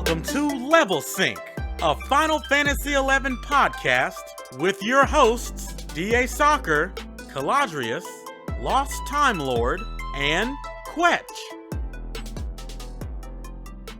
Welcome to Level Sync, a Final Fantasy XI podcast with your hosts, DA Soccer, Caladrius, Lost Time Lord, and Quetch.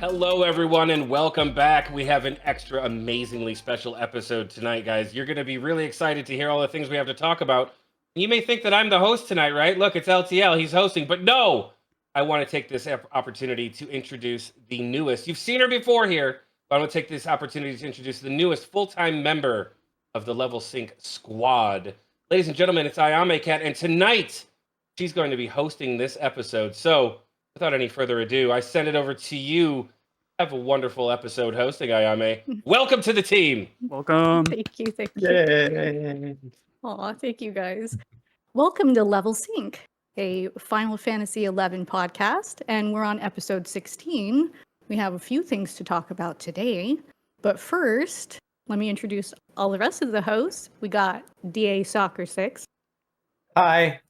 Hello, everyone, and welcome back. We have an extra amazingly special episode tonight, guys. You're going to be really excited to hear all the things we have to talk about. You may think that I'm the host tonight, right? Look, it's LTL. He's hosting, but no! I want to take this opportunity to introduce the newest. You've seen her before here, but I want to take this opportunity to introduce the newest full-time member of the Level Sync squad. Ladies and gentlemen, it's Ayame Cat, and tonight she's going to be hosting this episode. So, without any further ado, I send it over to you. Have a wonderful episode hosting, Ayame. Welcome to the team. Welcome. Thank you. Yay. Aw, thank you guys. Welcome to Level Sync, a Final Fantasy XI podcast, and we're on episode 16. We have a few things to talk about today, but first, let me introduce all the rest of the hosts. We got DA Soccer 6. Hi.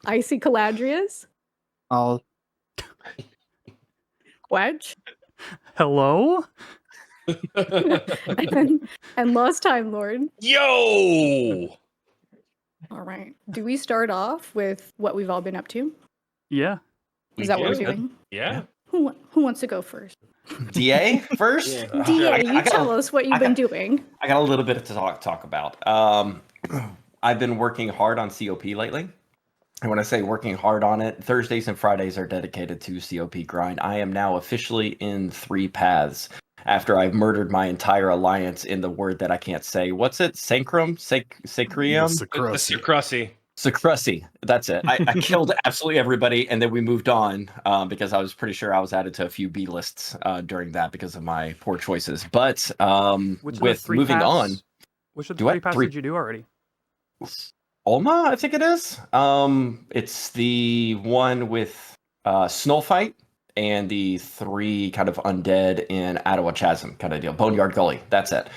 Icy Caladrius. I'll... Wedge. Hello? and Lost Time Lord. Yo! All right. Do we start off with what we've all been up to? Yeah. Is that what we're doing? Yeah. Who wants to go first? DA first? Yeah. DA, you tell us what you've been doing. I got a little bit to talk about. I've been working hard on COP lately. And when I say working hard on it, Thursdays and Fridays are dedicated to COP grind. I am now officially in 3 paths after I've murdered my entire alliance in the word that I can't say. What's it? Sancrum? Sacrium? Sacrussi. That's it. I killed absolutely everybody, and then we moved on because I was pretty sure I was added to a few B lists during that because of my poor choices. But with moving on... Which of the 3 paths did you do already? Ulma, I think it is. It's the one with Snow Fight and the 3 kind of undead in Ottawa Chasm kind of deal. Boneyard Gully, that's it.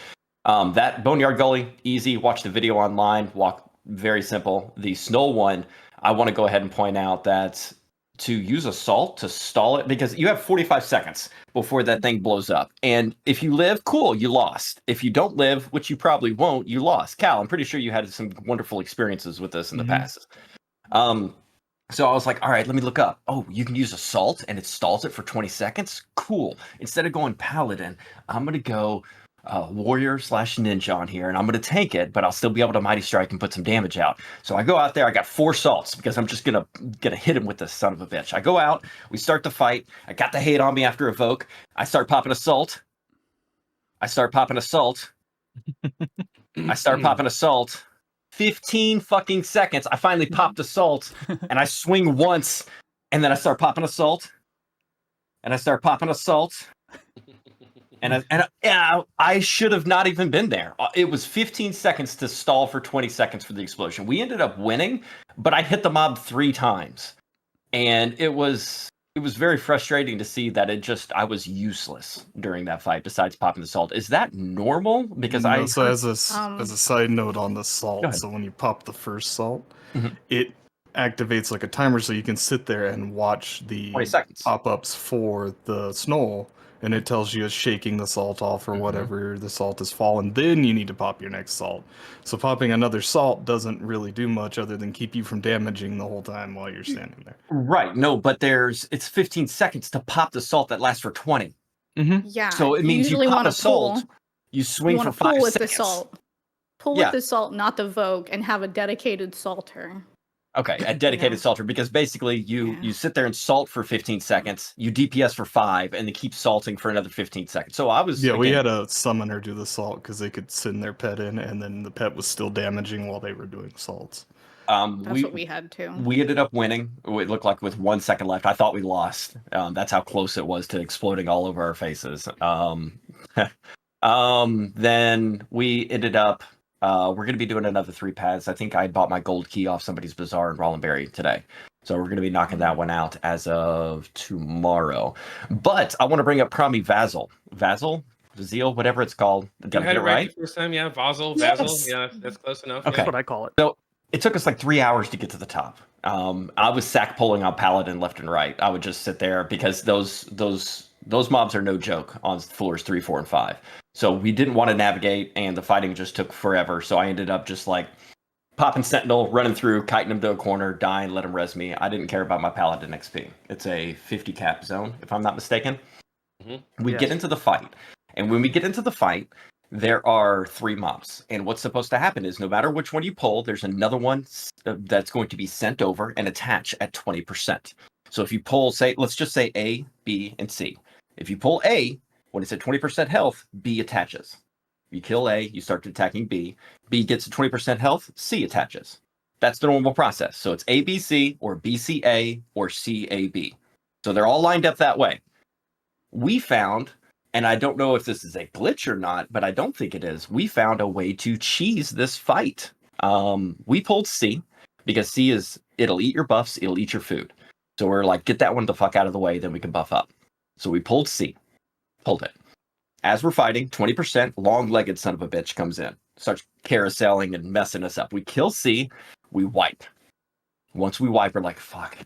That Boneyard Gully, easy. Watch the video online. Walk, very simple. The Snow one, I want to go ahead and point out that to use Assault to stall it, because you have 45 seconds before that thing blows up. And if you live, cool, you lost. If you don't live, which you probably won't, you lost. Cal, I'm pretty sure you had some wonderful experiences with this in the past. So I was like, all right, let me look up. Oh, you can use Assault and it stalls it for 20 seconds? Cool. Instead of going Paladin, I'm going to go Warrior/Ninja on here, and I'm going to tank it, but I'll still be able to Mighty Strike and put some damage out. So I go out there, I got 4 salts, because I'm just going to hit him with this son of a bitch. I go out, we start the fight, I got the hate on me after Evoke, I start popping Assault. 15 fucking seconds, I finally popped Assault, and I swing once, and then I start popping Assault, and I should have not even been there. It was 15 seconds to stall for 20 seconds for the explosion. We ended up winning, but I hit the mob 3 times. And it was very frustrating to see that I was useless during that fight besides popping the salt. Is that normal? Because So as a side note on the salt, so when you pop the first salt, it activates like a timer so you can sit there and watch the pop-ups for the snow. And it tells you it's shaking the salt off or whatever, the salt has fallen. Then you need to pop your next salt. So popping another salt doesn't really do much other than keep you from damaging the whole time while you're standing there. Right. No, but it's 15 seconds to pop the salt that lasts for 20. Yeah. So it means you pop a salt, you swing for 5 seconds. Pull with the salt. Pull with the salt, not the Vogue, and have a dedicated salter. Okay, a dedicated salter, because basically you sit there and salt for 15 seconds, you DPS for 5, and they keep salting for another 15 seconds. So I was... we had a summoner do the salt because they could send their pet in, and then the pet was still damaging while they were doing salts. That's what we had too. We ended up winning. It looked like with 1 second left. I thought we lost. That's how close it was to exploding all over our faces. Then we ended up... we're going to be doing another 3 paths. I think I bought my gold key off somebody's bazaar in Rollenberry today. So we're going to be knocking that one out as of tomorrow. But I want to bring up Promyvion. Vazil, whatever it's called. Did I get it right the first time? Yeah, Vasil. Yeah, that's close enough. Okay. That's what I call it. So it took us like 3 hours to get to the top. I was sack pulling on Paladin left and right. I would just sit there because those Those mobs are no joke on floors 3, 4, and 5. So we didn't want to navigate, and the fighting just took forever. So I ended up just like popping Sentinel, running through, kiting him to a corner, dying, let him res me. I didn't care about my Paladin XP. It's a 50 cap zone, if I'm not mistaken. Mm-hmm. We get into the fight. And when we get into the fight, there are 3 mobs. And what's supposed to happen is no matter which one you pull, there's another one that's going to be sent over and attach at 20%. So if you pull, say, let's just say A, B, and C. If you pull A, when it's at 20% health, B attaches. You kill A, you start attacking B. B gets to 20% health, C attaches. That's the normal process. So it's ABC or BCA or CAB. So they're all lined up that way. We found, and I don't know if this is a glitch or not, but I don't think it is, we found a way to cheese this fight. We pulled C because C is, it'll eat your buffs, it'll eat your food. So we're like, get that one the fuck out of the way, then we can buff up. So we pulled C. Pulled it. As we're fighting, 20% long-legged son of a bitch comes in. Starts carouseling and messing us up. We kill C, we wipe. Once we wipe, we're like, fuck,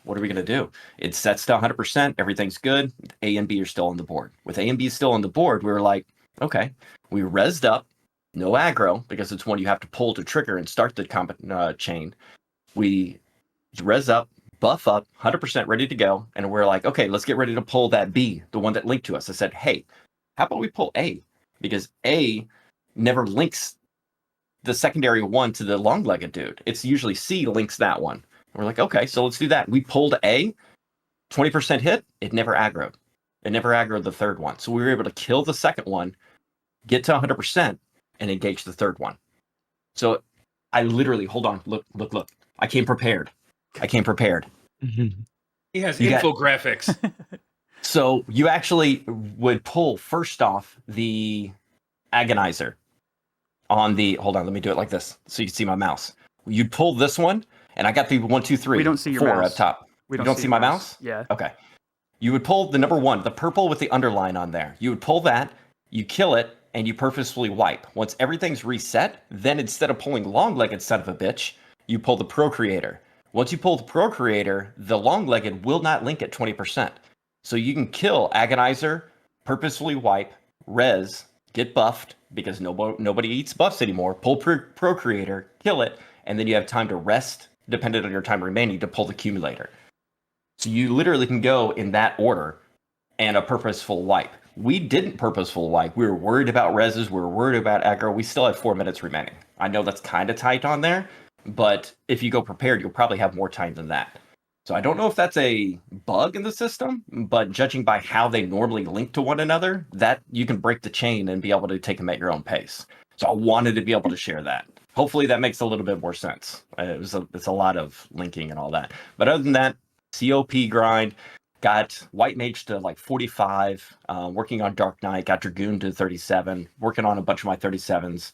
what are we going to do? It sets to 100%, everything's good. A and B are still on the board. With A and B still on the board, we were like, okay. We rezzed up, no aggro, because it's one you have to pull to trigger and start the chain. We res up, buff up, 100% ready to go. And we're like, okay, let's get ready to pull that B, the one that linked to us. I said, hey, how about we pull A? Because A never links the secondary one to the long-legged dude. It's usually C links that one. We're like, okay, so let's do that. We pulled A, 20% hit, it never aggroed. It never aggroed the third one. So we were able to kill the second one, get to 100%, and engage the third one. So I literally, hold on, look. I came prepared. He has infographics. So you actually would pull first off the agonizer on the, hold on, let me do it like this so you can see my mouse. You'd pull this one, and I got the 1, 2, 3. We don't see your 4 mouse. up top. We don't see my mouse? Yeah. Okay. You would pull the number 1, the purple with the underline on there. You would pull that, you kill it, and you purposefully wipe. Once everything's reset, then instead of pulling long-legged son of a bitch, you pull the Procreator. Once you pull the Procreator, the long-legged will not link at 20%. So you can kill Agonizer, purposefully wipe, res, get buffed, because nobody eats buffs anymore, pull Procreator, kill it, and then you have time to rest, dependent on your time remaining, to pull the Accumulator. So you literally can go in that order and a purposeful wipe. We didn't purposeful wipe. We were worried about reses. We were worried about aggro. We still had 4 minutes remaining. I know that's kind of tight on there, but if you go prepared, you'll probably have more time than that. So I don't know if that's a bug in the system, but judging by how they normally link to one another, that you can break the chain and be able to take them at your own pace. So I wanted to be able to share that. Hopefully that makes a little bit more sense. It's a lot of linking and all that. But other than that, COP grind, got White Mage to like 45, working on Dark Knight, got Dragoon to 37, working on a bunch of my 37s.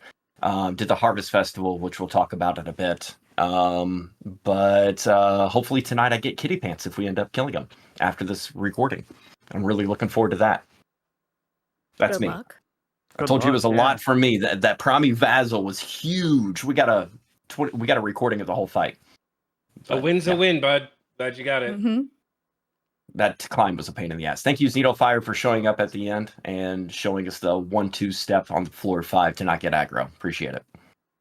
Did the Harvest Festival, which we'll talk about in a bit. But hopefully tonight I get Kitty Pants if we end up killing him after this recording. I'm really looking forward to that. That's Good me. luck. I told you it was a lot for me. That Promyvion was huge. We got a recording of the whole fight. But, a win's a win, bud. Glad you got it. Mm-hmm. That climb was a pain in the ass. Thank you, Xeno Fire, for showing up at the end and showing us the 1-2 step on the floor 5 to not get aggro. Appreciate it.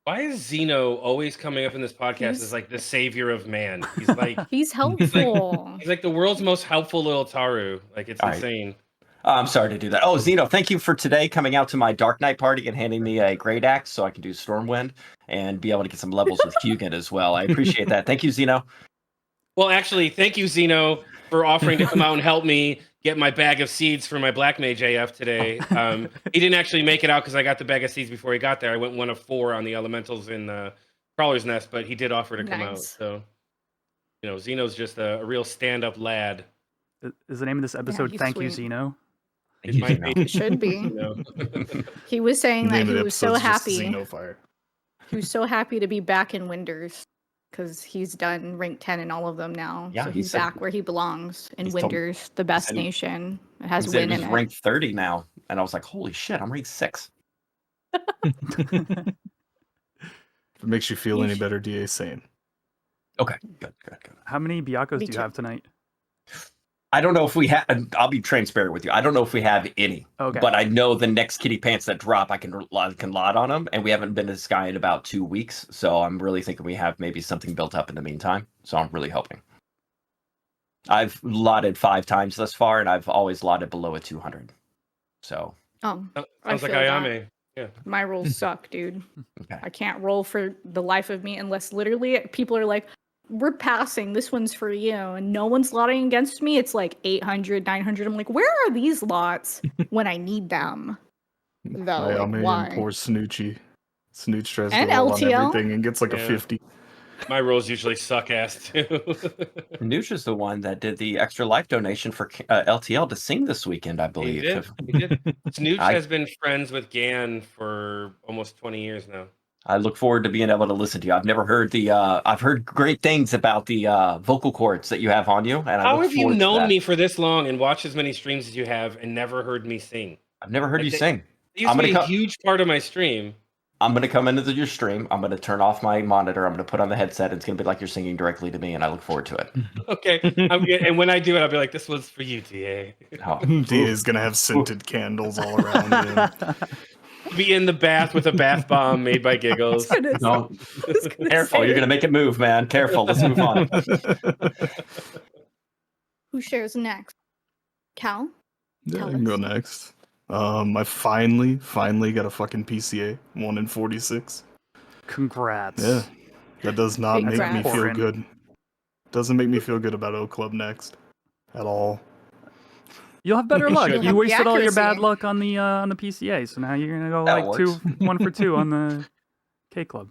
Why is Xeno always coming up in this podcast as like the savior of man? He's like he's helpful. He's like the world's most helpful little Taru. Like it's insane. Right. I'm sorry to do that. Oh, Xeno, thank you for today coming out to my Dark Knight party and handing me a Great Axe so I can do Stormwind and be able to get some levels with Hugin as well. I appreciate that. Thank you, Xeno. Well, actually, thank you, Xeno, for offering to come out and help me get my bag of seeds for my Black Mage AF today. He didn't actually make it out because I got the bag of seeds before he got there. I went 1 of 4 on the elementals in Crawler's Nest, but he did offer to come out. So, you know, Xeno's just a real stand-up lad. Is the name of this episode Thank You, Xeno? It should be. He was saying that he was so happy. He was so happy to be back in Winders because he's done rank 10 in all of them now. Yeah, so he's back where he belongs in Winders, the best nation. It has win in it. He's ranked 30 now, and I was like, holy shit, I'm ranked 6. If it makes you feel any better, DA sane. Okay, good. How many Biakos do you have tonight? I don't know if we have. I'll be transparent with you. I don't know if we have any. Okay. But I know the next kitty pants that drop, I can lot on them, and we haven't been to Sky in about 2 weeks. So I'm really thinking we have maybe something built up in the meantime. So I'm really hoping. I've lotted 5 times thus far, and I've always lotted below a 200. So. Sounds like Ayame. Yeah. My rolls suck, dude. Okay. I can't roll for the life of me unless literally people are like, we're passing, this one's for you, and no one's lotting against me. It's like 800, 900. I'm like, where are these lots when I need them? Though, like, why? And poor Snoochie. Snooch tries And to roll on LTL. everything and gets like a 50. My rolls usually suck ass too. Nooch is the one that did the extra life donation for LTL to sing this weekend, I believe. He did. Snooch has been friends with Gan for almost 20 years now. I look forward to being able to listen to you. I've never heard I've heard great things about the vocal cords that you have on you. And how have you known me for this long and watched as many streams as you have and never heard me sing? I've never heard you sing. It used to be a huge part of my stream. I'm going to come into your stream. I'm going to turn off my monitor. I'm going to put on the headset. It's going to be like you're singing directly to me, and I look forward to it. Okay. And when I do it, I'll be like, this was for you, DA. Oh. DA is going to have scented candles all around him. Be in the bath with a bath bomb made by Giggles. No. Careful, you're going to make it move, man. Careful. Let's move on. Who shares next? Cal? Yeah, I can go next. I finally got a fucking PCA 1 in 46. Congrats. Yeah, that does not make me feel Important. good. Doesn't make me feel good about O Club next at all. You'll have better luck. should. You wasted all your bad accuracy. luck on the PCA, so now you're gonna go That like works. 1 for 2 on the K Club.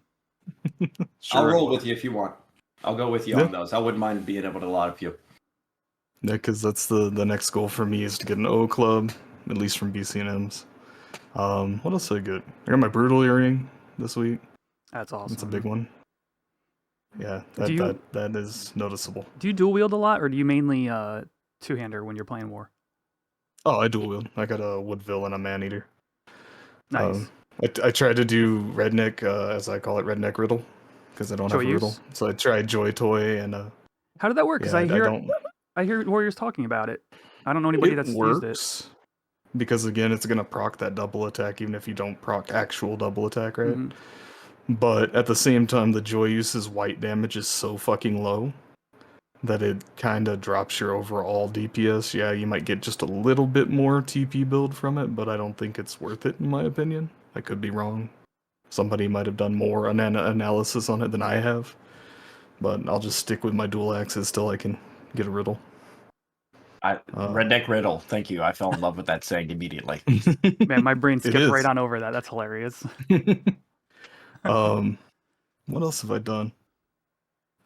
I'll roll with you if you want. I'll go with you Yeah. on those. I wouldn't mind being able to lot a few. Yeah, because that's the next goal for me is to get an O Club, at least from BCNMs. What else did I get? I got my Brutal earring this week. That's awesome. That's a big one. Yeah, that is noticeable. Do you dual wield a lot, or do you mainly two-hander when you're playing war? Oh, I dual wield. I got a Woodville and a Man-Eater. Nice. I tried to do Redneck, as I call it, Redneck Riddle, because I don't have a Joy Riddle. use? So I tried Joy Toy and How did that work? Because yeah, I hear warriors talking about it. I don't know anybody that's used it. Because again, it's gonna proc that double attack, even if you don't proc actual double attack, right? Mhm. But at the same time, the Joy Use's white damage is so fucking low that it kind of drops your overall DPS. Yeah, you might get just a little bit more TP build from it, but I don't think it's worth it in my opinion. I could be wrong. Somebody might have done more analysis on it than I have. But I'll just stick with my dual axes till I can get a riddle. Redneck Riddle. Thank you. I fell in love with that saying immediately. Man, my brain It skipped is. right on over that. That's hilarious. What else have I done?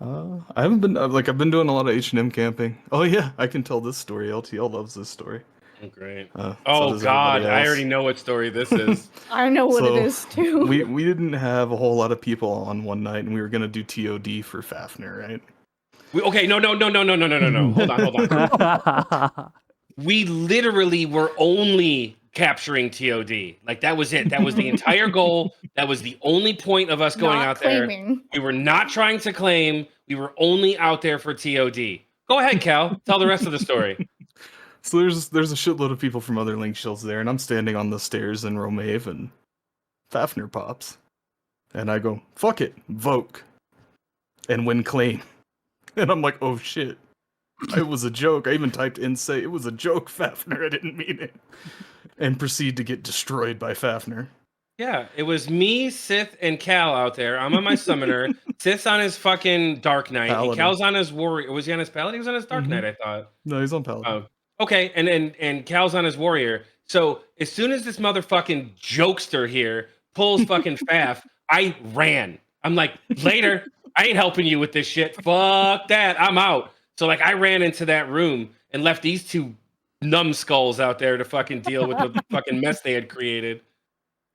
I haven't been I've been doing a lot of H&M camping. Oh yeah, I can tell this story. LTL loves this story. Oh, great. So Oh does God, everybody I else. already know what story this is. I know what So, it is too. We didn't have a whole lot of people on one night, and we were gonna do TOD for Fafnir, right? Okay, no. Hold on. We literally were only capturing TOD. Like that was it. That was the entire goal. That was the only point of us going Not out claiming. there. We were not trying to claim. We were only out there for TOD. Go ahead, Cal. Tell the rest of the story. So there's a shitload of people from other link shields there, and I'm standing on the stairs in Romave, and Fafnir pops, and I go, "Fuck it, Voke," and win claim, and I'm like, "Oh shit." It was a joke. I even typed in say it was a joke, Fafnir. I didn't mean it. And proceed to get destroyed by Fafnir. Yeah, it was me, Sith, and Cal out there. I'm on my summoner. Sith's on his fucking Dark Knight. And Paladin. Cal's on his warrior. Was he on his paladin? He was on his Dark Knight, I thought. No, he's on Paladin. Oh, okay. And Cal's on his warrior. So as soon as this motherfucking jokester here pulls fucking Faf, I ran. I'm like, later. I ain't helping you with this shit. Fuck that. I'm out. So like I ran into that room and left these two numbskulls out there to fucking deal with the fucking mess they had created.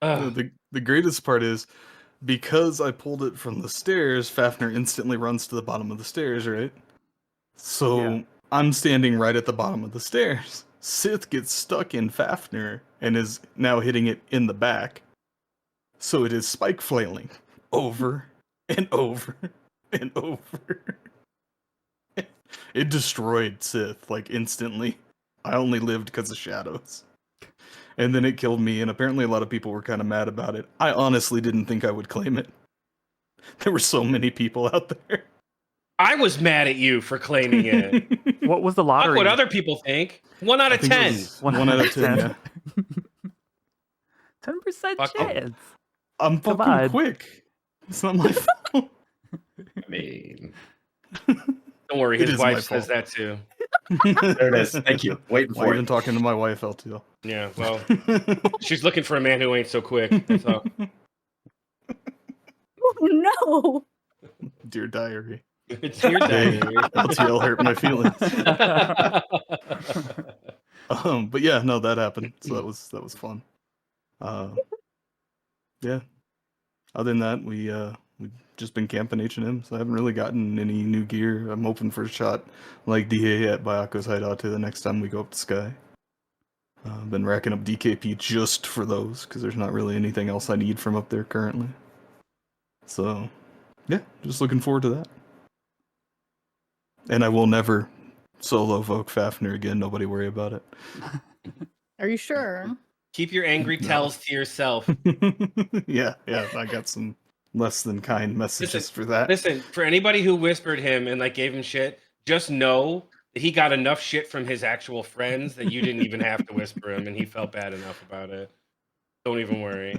The greatest part is because I pulled it from the stairs, Fafnir instantly runs to the bottom of the stairs, right? So Yeah. I'm standing right at the bottom of the stairs. Sith gets stuck in Fafnir and is now hitting it in the back. So it is spike flailing over and over and over. It destroyed Sith, like, instantly. I only lived because of shadows. And then it killed me, and apparently a lot of people were kind of mad about it. I honestly didn't think I would claim it. There were so many people out there. I was mad at you for claiming it. What was the Fuck lottery? what other people think. 1 out of 10. 1 out of 10, yeah. 10% Fuck chance. I'm fucking Divide. quick. It's not my fault. I mean, Don't worry, It his is my wife says fault. that too. there it is. Thank you. Waiting Why for even it. talking to my wife, LTL? Yeah, well, she's looking for a man who ain't so quick. That's all. Oh no! Dear diary. It's your Hey, diary. LTL hurt my feelings. But yeah, no, that happened. So that was fun. Yeah. Other than that, we've just been camping H&M, so I haven't really gotten any new gear. I'm hoping for a shot like DA at Bayako's hideout the next time we go up to Sky. I've been racking up DKP just for those, because there's not really anything else I need from up there currently. So, yeah, just looking forward to that. And I will never solo Vogue Fafnir again, nobody worry about it. Are you sure? Keep your angry tells to yourself. yeah, I got some less than kind messages for that. Listen, for anybody who whispered him and like gave him shit, just know that he got enough shit from his actual friends that you didn't even have to whisper him, and he felt bad enough about it. Don't even worry.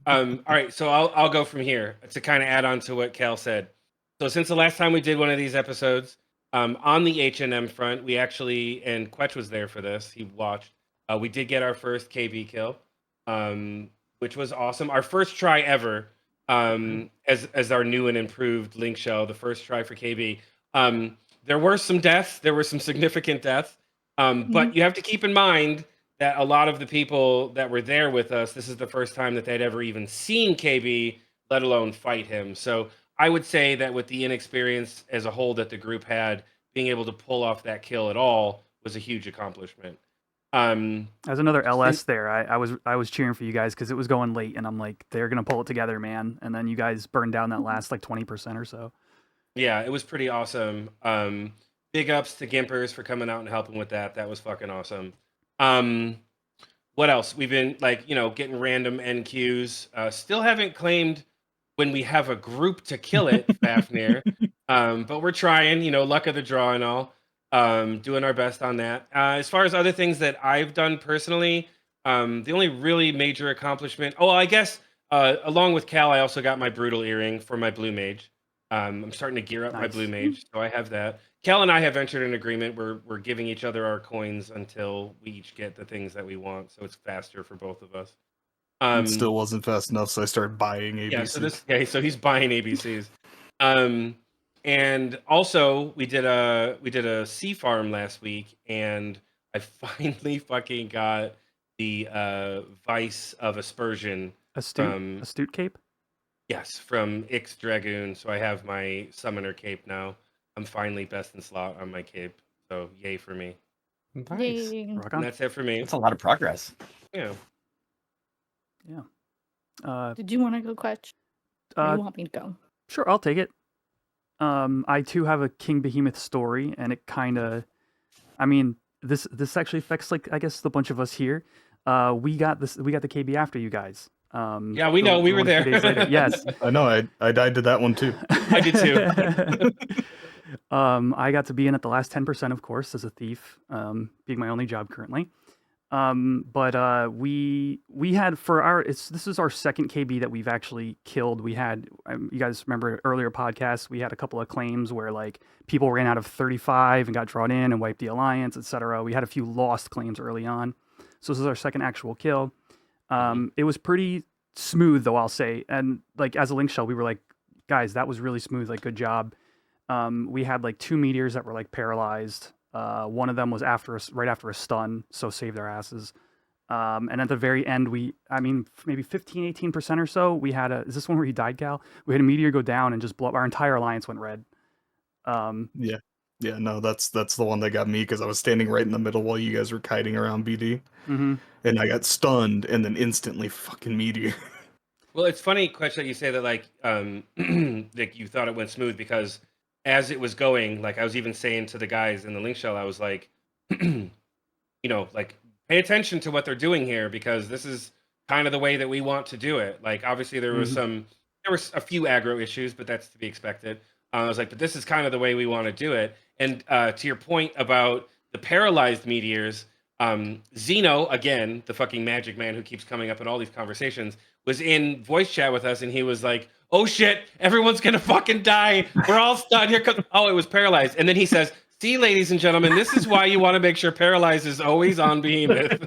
All right, so I'll go from here to kind of add on to what Cal said. So since the last time we did one of these episodes, on the H&M front, we actually, and Quetch was there for this, he watched, we did get our first KB kill, which was awesome. Our first try ever, as our new and improved Link Shell, the first try for KB. There were some deaths, there were some significant deaths, but you have to keep in mind that a lot of the people that were there with us, this is the first time that they'd ever even seen KB, let alone fight him. So I would say that with the inexperience as a whole that the group had, being able to pull off that kill at all was a huge accomplishment. As another LS there, I was cheering for you guys because it was going late, and I'm like, they're gonna pull it together, man. And then you guys burned down that last like 20% or so. Yeah, it was pretty awesome. Big ups to Gimpers for coming out and helping with that. That was fucking awesome. What else? We've been like, getting random NQs. Still haven't claimed when we have a group to kill it, Fafnir. But we're trying, luck of the draw and all. Doing our best on that. As far as other things that I've done personally, the only really major accomplishment. Oh, I guess along with Cal, I also got my brutal earring for my blue mage. I'm starting to gear up my blue mage, so I have that. Cal and I have entered an agreement where we're giving each other our coins until we each get the things that we want, so it's faster for both of us. It still wasn't fast enough, so I started buying ABCs. Yeah, so he's buying ABCs. And also we did a sea farm last week, and I finally fucking got the Vice of Aspersion. Astute cape? Yes, from Ix Dragoon. So I have my summoner cape now. I'm finally best in slot on my cape. So yay for me. Nice. And that's it for me. That's a lot of progress. Yeah. Did you want to go, Quetch? Or you want me to go? Sure, I'll take it. I too have a King Behemoth story, and it kind of, this actually affects I guess the bunch of us here. We got the KB after you guys. Yeah, we know. We were there. Yes. I know. I died to that one too. I did too. I got to be in at the last 10%, of course, as a thief, being my only job currently. But we had this is our second KB that we've actually killed. We had, you guys remember earlier podcasts, we had a couple of claims where like people ran out of 35 and got drawn in and wiped the alliance, etc. We had a few lost claims early on. So this is our second actual kill. It was pretty smooth though, I'll say. And like as a Link Shell, we were like, guys, that was really smooth. Like good job. We had like 2 meteors that were like paralyzed. One of them was right after a stun, so saved our asses. And at the very end, maybe 15, 18% or so, we had is this one where he died, Cal? We had a meteor go down and just blow up. Our entire alliance went red. Yeah, no, that's the one that got me because I was standing right in the middle while you guys were kiting around BD. Mm-hmm. And I got stunned and then instantly fucking meteor. Well, it's funny, Quetch, that you say that like like you thought it went smooth because as it was going, like I was even saying to the guys in the link shell, I was like, you know, like pay attention to what they're doing here because this is kind of the way that we want to do it. Like obviously there was a few aggro issues, but that's to be expected. I was like, but this is kind of the way we want to do it. And to your point about the paralyzed meteors, Xeno, again, the fucking magic man who keeps coming up in all these conversations, was in voice chat with us and he was like, oh shit, everyone's gonna fucking die. We're all stunned. Here comes, oh, it was paralyzed. And then he says, see, ladies and gentlemen, this is why you want to make sure paralyzed is always on Behemoth.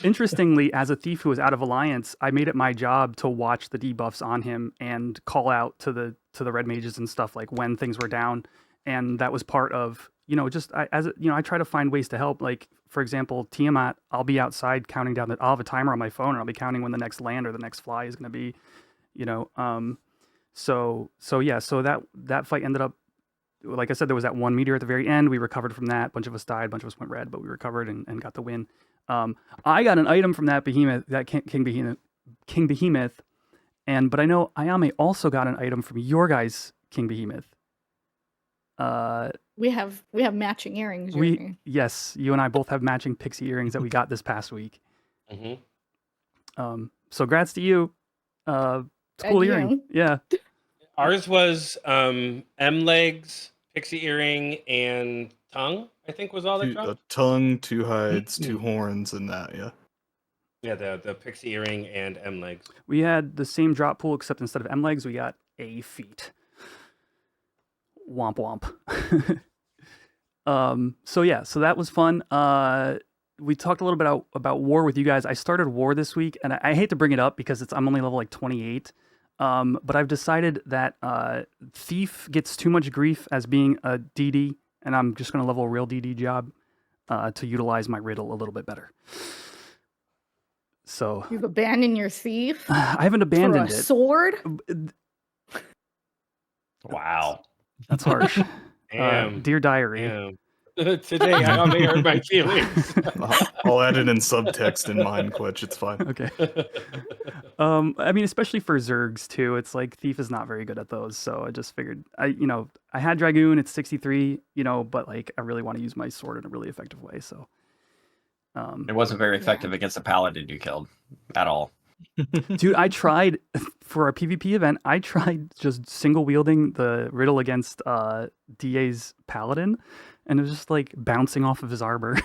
Interestingly, as a thief who was out of Alliance, I made it my job to watch the debuffs on him and call out to the red mages and stuff like when things were down, and that was part of I try to find ways to help. Like for example, Tiamat, I'll be outside counting down I'll have a timer on my phone and I'll be counting when the next land or the next fly is going to be, so that fight ended up. Like I said, there was that one meteor at the very end. We recovered from that. A bunch of us died. A bunch of us went red, but we recovered and got the win. I got an item from that Behemoth, that King Behemoth, but I know Ayame also got an item from your guys' King Behemoth. We have matching earrings. Yes, you and I both have matching pixie earrings that we got this past week. So grats to you. It's a cool earring. Yeah. Ours was M-legs, pixie earring, and tongue, I think was all that dropped. A tongue, 2 hides, 2 horns, and that, yeah. Yeah, the pixie earring and M-legs. We had the same drop pool, except instead of M-legs, we got A feet. Womp womp. So that was fun. We talked a little bit about war with you guys. I started war this week, and I hate to bring it up because I'm only level like 28. But I've decided that Thief gets too much grief as being a DD, and I'm just going to level a real DD job to utilize my riddle a little bit better. So you've abandoned your Thief? I haven't abandoned for a it. Sword? Wow. That's harsh. Damn. Dear Diary. Damn. Today I only hurt my feelings. I'll add it in subtext in Mind Quetch. It's fine. Okay. I mean, especially for Zergs too. It's like Thief is not very good at those, so I just figured I had Dragoon. It's 63, but like I really want to use my sword in a really effective way. So it wasn't very effective against the paladin you killed at all. Dude, I tried for our PvP event. I tried just single wielding the riddle against DA's paladin, and it was just like bouncing off of his arbor.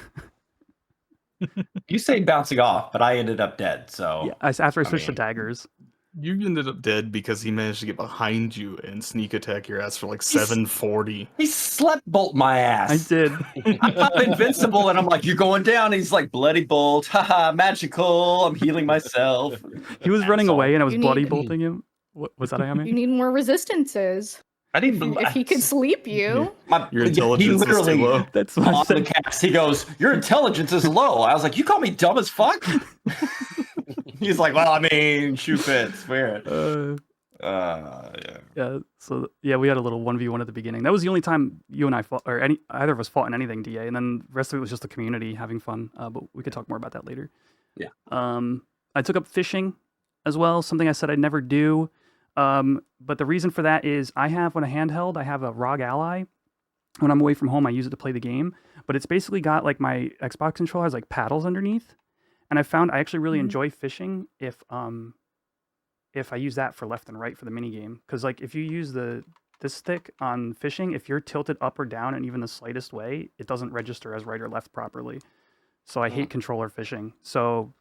You say bouncing off, but I ended up dead. So yeah, after I switched to daggers. You ended up dead because he managed to get behind you and sneak attack your ass for like 740. He slept bolt my ass. I did. I'm invincible, and I'm like, "You're going down." And he's like, "Bloody bolt, haha, magical. I'm healing myself." He was running away, and I was bloody bolting him. What was that, Ayame? You need more resistances. I didn't. If he could sleep you, your intelligence is too low. That's what I said. The cast, he goes, "Your intelligence is low." I was like, "You call me dumb as fuck?" He's like, "Well, I mean, shoe fits, weird." Yeah. So yeah, we had a little 1v1 at the beginning. That was the only time you and I fought, or either of us fought in anything, DA. And then the rest of it was just the community having fun. But we could talk more about that later. Yeah. I took up fishing as well. Something I said I'd never do. But the reason for that is I have on a handheld, I have a ROG Ally. When I'm away from home, I use it to play the game. But it's basically got like my Xbox controller has like paddles underneath. And I found I actually really enjoy fishing if I use that for left and right for the mini game. Because like if you use this stick on fishing, if you're tilted up or down in even the slightest way, it doesn't register as right or left properly. So I hate controller fishing. So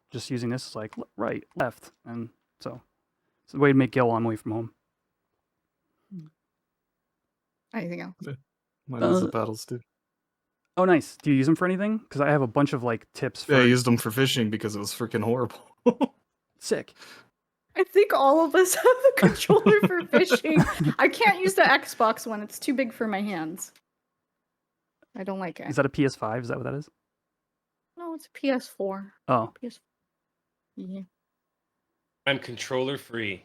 just using this is like right, left, and so it's the way to make Gil while I'm away from home. Anything else? Mine has the paddles too. Oh, nice. Do you use them for anything? Because I have a bunch of like tips. Yeah, I used them for fishing because it was freaking horrible. Sick. I think all of us have a controller for fishing. I can't use the Xbox one. It's too big for my hands. I don't like it. Is that a PS5? Is that what that is? No, it's a PS4. Oh. PS4. Yeah. I'm controller free.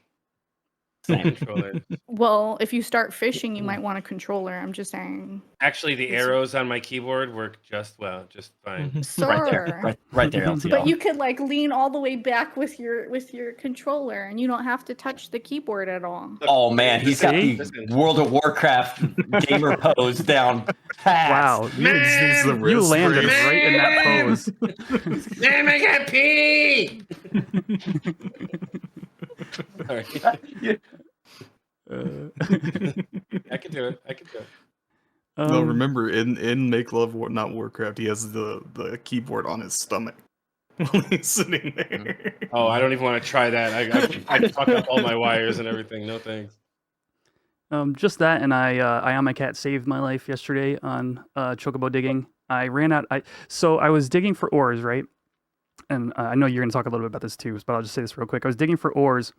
Controller. Well, if you start fishing, you might want a controller. I'm just saying. Actually, the arrows on my keyboard work just fine. Sir. Right there, LTL. But you could like lean all the way back with your controller, and you don't have to touch the keyboard at all. Oh man, he's got the World of Warcraft gamer pose down. Wow, you landed right in that pose. Let me get pee. Sorry. I can do it. No, remember in Make Love Not Warcraft, he has the keyboard on his stomach while he's sitting there. Oh, I don't even want to try that. I fuck up all my wires and everything. No thanks. Just that, and I on my cat saved my life yesterday on Chocobo digging. I ran out. So I was digging for ores, right? And I know you're going to talk a little bit about this too, but I'll just say this real quick. I was digging for ores,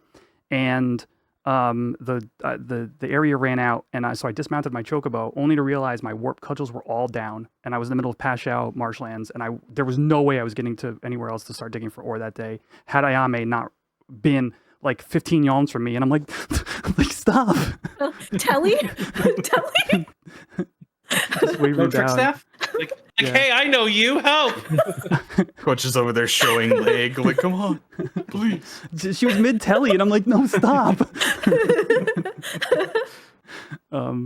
and the area ran out, and so I dismounted my Chocobo, only to realize my warp cudgels were all down, and I was in the middle of Pashao marshlands, and there was no way I was getting to anywhere else to start digging for ore that day. Had Ayame not been like 15 yalms from me, and I'm like, stop. Telly? Just wave No me trick down. staff? Like, hey, I know you. Help! Coach is over there showing leg. Like, come on, please. She was mid telly, and I'm like, no, stop.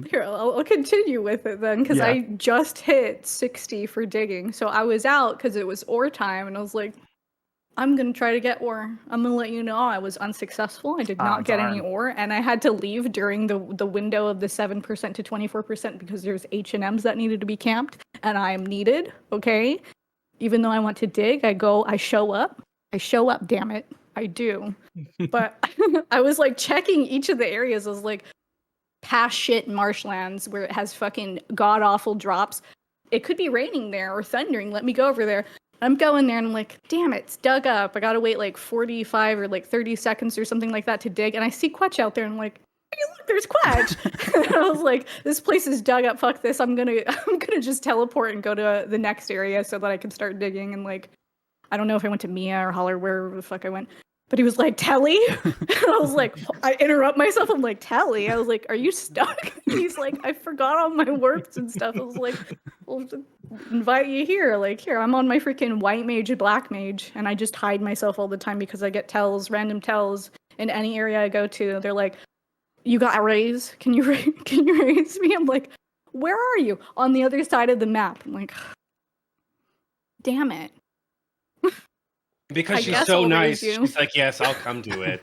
Here, I'll continue with it then, because I just hit 60 for digging. So I was out because it was ore time, and I was like, I'm going to try to get ore. I'm going to let you know I was unsuccessful. I did not get any ore, and I had to leave during the window of the 7% to 24% because there's H&Ms that needed to be camped, and I am needed, okay? Even though I want to dig, I show up, damn it. I do. But I was like checking each of the areas. I was like, past shit marshlands where it has fucking god-awful drops. It could be raining there or thundering. Let me go over there. I'm going there and I'm like, damn it, it's dug up. I gotta wait like 45 or like 30 seconds or something like that to dig. And I see Quetch out there and I'm like, hey, look, there's Quetch. And I was like, this place is dug up. Fuck this. I'm gonna just teleport and go to the next area so that I can start digging. And like, I don't know if I went to Mia or Holler, wherever the fuck I went. But he was like, Telly? And I was like, I interrupt myself. I'm like, Telly? I was like, are you stuck? And he's like, I forgot all my works and stuff. I was like, well, invite you here. Like, here, I'm on my freaking white mage and black mage. And I just hide myself all the time because I get tells, random tells in any area I go to. They're like, you got a raise? Can you raise me? I'm like, where are you? On the other side of the map. I'm like, damn it. Because she's so nice, she's like, yes, I'll come do it.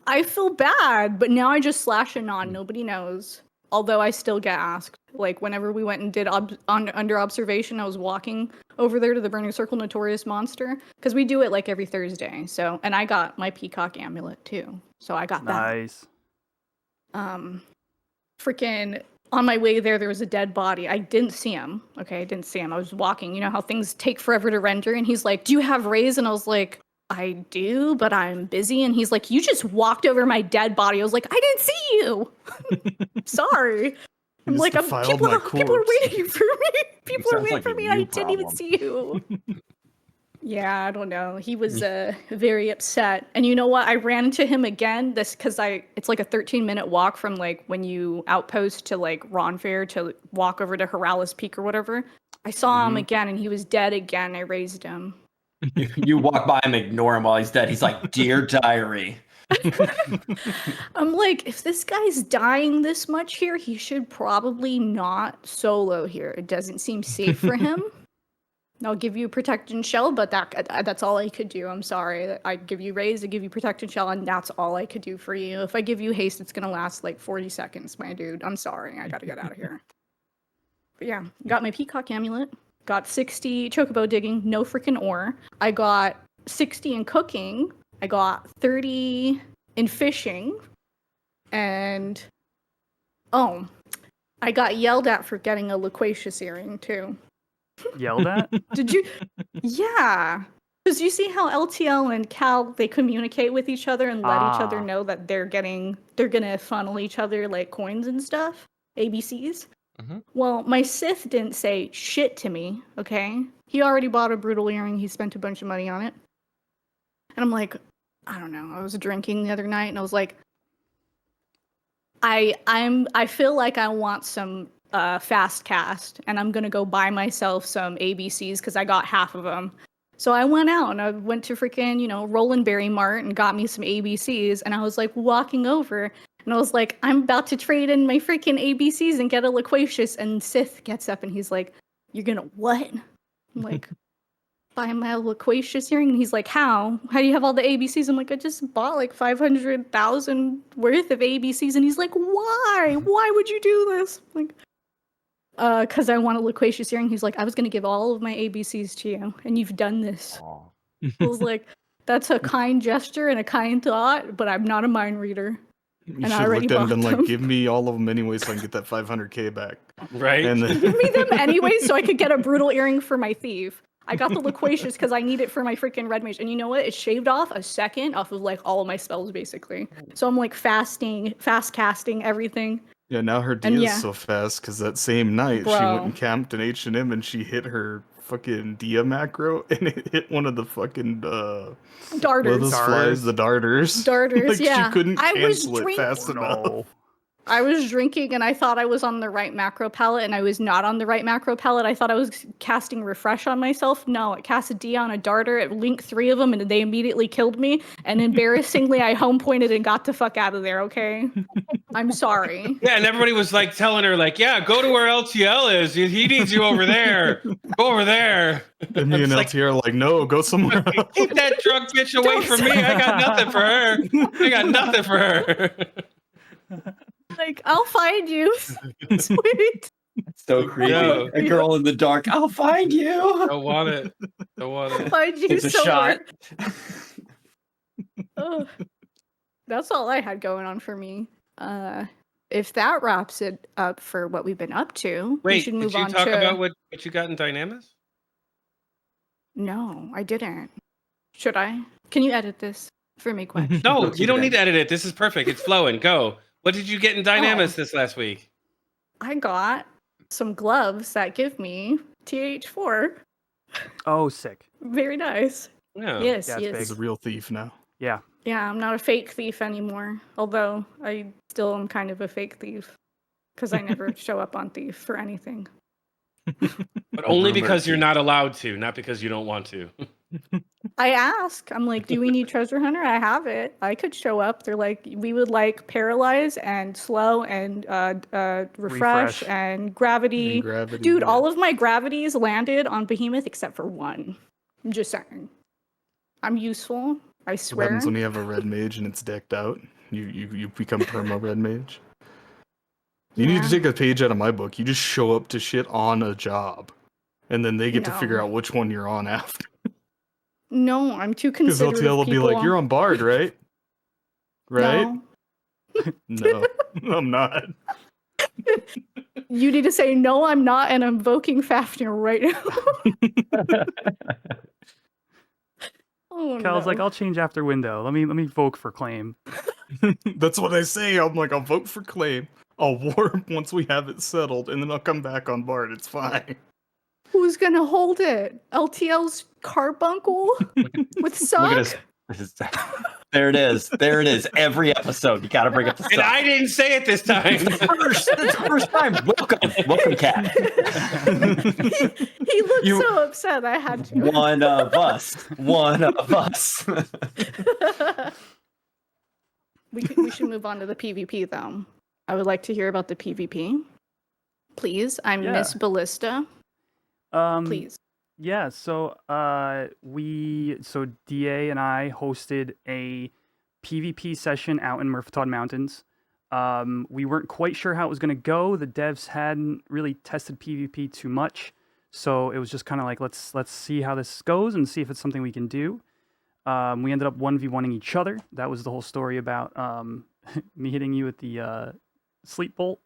I feel bad, but now I just slash and on. Nobody knows. Although I still get asked. Like, whenever we went and did under observation, I was walking over there to the Burning Circle Notorious Monster. Because we do it, like, every Thursday. So, and I got my peacock amulet, too. So I got that. Nice. Freaking... On my way there was a dead body. I didn't see him. Okay, I didn't see him. I was walking. You know how things take forever to render? And he's like, do you have rays? And I was like, I do, but I'm busy. And he's like, you just walked over my dead body. I was like, I didn't see you. Sorry. I'm like, people are waiting for me. People are waiting for me. I didn't even see you. Yeah, I don't know. He was very upset. And you know what? I ran into him again. Because it's like a 13-minute walk from like when you outpost to like Ronfair to walk over to Heralis Peak or whatever. I saw him again and he was dead again. I raised him. You walk by him, ignore him while he's dead. He's like, dear diary. I'm like, if this guy's dying this much here, he should probably not solo here. It doesn't seem safe for him. I'll give you protect and shell, but that's all I could do. I'm sorry. I give you raise, I give you protect and shell, and that's all I could do for you. If I give you haste, it's gonna last like 40 seconds, my dude. I'm sorry. I gotta get out of here. But yeah, got my peacock amulet. Got 60 chocobo digging, no freaking ore. I got 60 in cooking. I got 30 in fishing. And I got yelled at for getting a loquacious earring too. Yelled at? Did you? Yeah. Because you see how LTL and Cal, they communicate with each other and let each other know that they're gonna funnel each other like coins and stuff, ABCs. Mm-hmm. Well, my Sith didn't say shit to me, okay? He already bought a brutal earring. He spent a bunch of money on it. And I'm like, I don't know. I was drinking the other night and I was like, I feel like I want some fast cast, and I'm gonna go buy myself some ABCs because I got half of them. So I went out and I went to freaking, Roland Berry Mart and got me some ABCs, and I was like walking over and I was like, I'm about to trade in my freaking ABCs and get a Loquacious, and Sith gets up and he's like, you're gonna what? I'm like, buy my Loquacious earring, and he's like, how do you have all the ABCs? I'm like, I just bought like 500,000 worth of ABCs, and he's like, why would you do this? I'm like, because I want a Loquacious earring. He's like, I was gonna give all of my ABCs to you, and you've done this. I was like, that's a kind gesture and a kind thought, but I'm not a mind reader. You And should I have already looked at him bought and been them. like, give me all of them anyway so I can get that 500k back. Right? And then, Give me them anyway so I could get a brutal earring for my thief. I got the Loquacious because I need it for my freaking red mage. And you know what? It shaved off a second off of like all of my spells basically. So I'm like fast casting everything. yeah, now her D And is yeah. so fast because that same night she Bro. went and camped in H&M and she hit her fucking Dia macro and it hit one of the fucking what are Darters. those flies? The darters. Darters, Like, yeah. she couldn't I was cancel it drinking- fast enough. I was drinking and I thought I was on the right macro palette, and I was not on the right macro palette. I thought I was casting Refresh on myself. No, it cast a D on a darter. It linked 3 of them and they immediately killed me. And embarrassingly, I home pointed and got the fuck out of there, okay? I'm sorry. Yeah, and everybody was like telling her, like, yeah, go to where LTL is. He needs you over there. Go over there. And me and It's like, LT are like, no, go somewhere else. keep that drunk bitch away from me. I got nothing for her. I got nothing for her. Like, I'll find you. Sweet. So creepy. No. A girl in the dark. I'll find you. Don't want it. Don't want I'll it. find you It's a somewhere. shot. Ugh. That's all I had going on for me. If that wraps it up for what we've been up to, we Wait, should did move you on talk to... about what you got in Dynamis? No, I didn't. Should I? Can you edit this for me, Quench? No, Go you keep don't it need in. to edit it. This is perfect. It's flowing. Go. What did you get in Dynamis this last week? I got some gloves that give me TH4. Oh, sick. Very nice. Yeah. Yes, Yeah, it's yes. He's a real thief now. Yeah. Yeah, I'm not a fake thief anymore. Although I still am kind of a fake thief because I never show up on Thief for anything. But only because you're not allowed to, not because you don't want to. I ask, I'm like, do we need Treasure Hunter? I have it. I could show up. They're like, we would like Paralyze and Slow and refresh and Gravity. And gravity, Dude, yeah. all of my gravities landed on Behemoth except for one. I'm just saying. I'm useful. I What swear. happens when you have a red mage and it's decked out? You become perma red mage. You need to take a page out of my book. You just show up to shit on a job, and then they get to figure No. out which one you're on after. No, I'm too Because considerate LTL of will be like, people. "You're on Bard, right? Right? No. No, I'm not." You need to say, no, I'm not, and I'm invoking Fafnir right now. Oh, Cal's no. like, I'll change after window. Let me vote for claim. That's what I say. I'm like, I'll vote for claim. I'll warp once we have it settled, and then I'll come back on Bard. It's fine. Who's gonna hold it? LTL's carbuncle with Look Suck? at this. There it is. There it is. Every episode, you gotta bring up the And stuff. I didn't say it this time. It's the first time. Welcome, Cat. He looked You- so upset. I had to. One of us. One of us. We should move on to the PvP though. I would like to hear about the PvP. Please, I'm Yeah. Miss Ballista. Please. Yeah, so DA and I hosted a PvP session out in Murphatod Mountains. We weren't quite sure how it was going to go. The devs hadn't really tested PvP too much, so it was just kind of like let's see how this goes and see if it's something we can do. We ended up 1v1ing each other. That was the whole story about me hitting you with the sleep bolt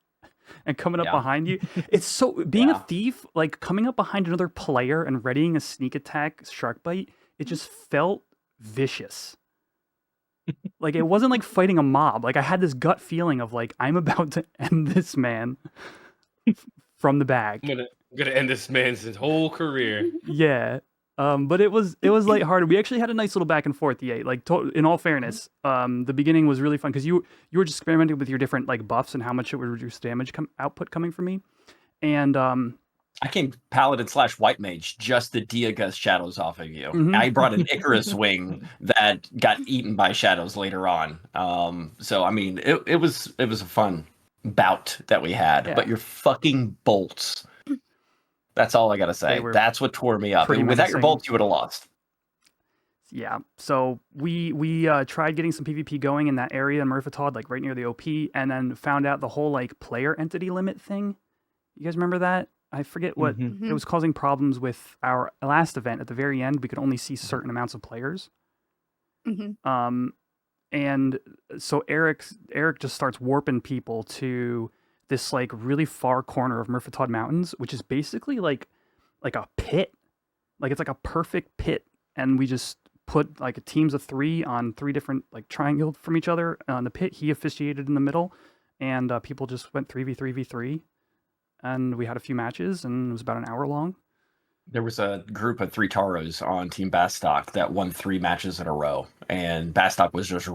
and coming up Yeah. behind you. It's so being Yeah. a thief, like coming up behind another player and readying a sneak attack shark bite, it just felt vicious. Like it wasn't like fighting a mob. Like I had this gut feeling of like I'm about to end this man from the bag. I'm gonna end this man's whole career. Yeah. But it was lighthearted. We actually had a nice little back and forth. Yeah, like in all fairness, the beginning was really fun because you were just experimenting with your different like buffs and how much it would reduce damage output coming from me, and I came Paladin / White Mage, just the Diaga shadows off of you. I brought an Icarus wing that got eaten by shadows later on. So I mean, it was a fun bout that we had. Yeah. But your fucking bolts. That's all I gotta say. That's what tore me up. And without your bolts, you would have lost. Yeah. So we tried getting some PvP going in that area in Murphatod, like right near the OP, and then found out the whole like player entity limit thing. You guys remember that? I forget what it was causing problems with our last event. At the very end, we could only see certain amounts of players. And so Eric just starts warping people to this like really far corner of Murphatod Mountains, which is basically like a pit. Like it's like a perfect pit, and we just put like teams of 3 on 3 different like triangle from each other on the pit. He officiated in the middle, and people just went 3v3v3. And we had a few matches, and it was about an hour long. There was a group of 3 Taros on Team Bastock that won 3 matches in a row, and Bastock was just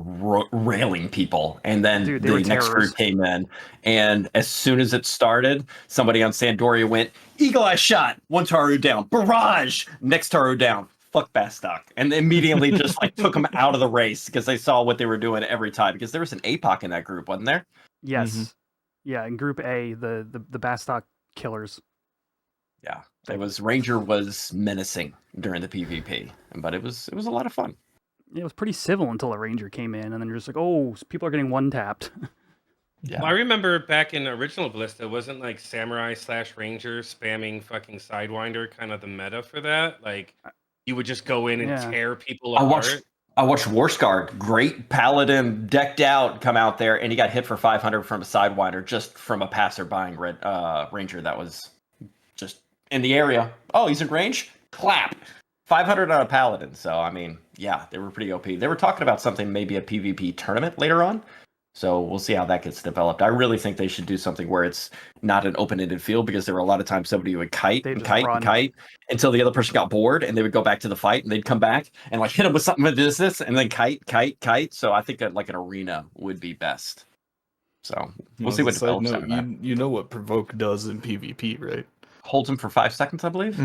railing people. And then the next group came in, and as soon as it started, somebody on Sandoria went, Eagle Eye shot, 1 Taro down, barrage, next Taro down, fuck Bastock. And they immediately just like took them out of the race because they saw what they were doing every time. Because there was an APOC in that group, wasn't there? Yes. Yeah, in Group A, the Bastock killers. Yeah, it was Ranger was menacing during the PvP, but it was a lot of fun. Yeah, it was pretty civil until a Ranger came in, and then you're just like, oh, people are getting one-tapped. Yeah. Well, I remember back in original Ballista, wasn't like Samurai / Ranger spamming fucking Sidewinder kind of the meta for that? Like, you would just go in and tear people apart. I watched Warsguard, great Paladin, decked out, come out there, and he got hit for 500 from a Sidewinder just from a passer-buying Ranger that was just in the area. Oh, he's in range? Clap! 500 on a Paladin. So, I mean, yeah, they were pretty OP. They were talking about something, maybe a PvP tournament later on. So we'll see how that gets developed. I really think they should do something where it's not an open-ended field, because there were a lot of times somebody would kite until the other person got bored, and they would go back to the fight, and they'd come back and like hit them with something with this, and then kite. So I think that like an arena would be best. So we'll see what develops. You know what Provoke does in PvP, right? Holds them for 5 seconds, I believe.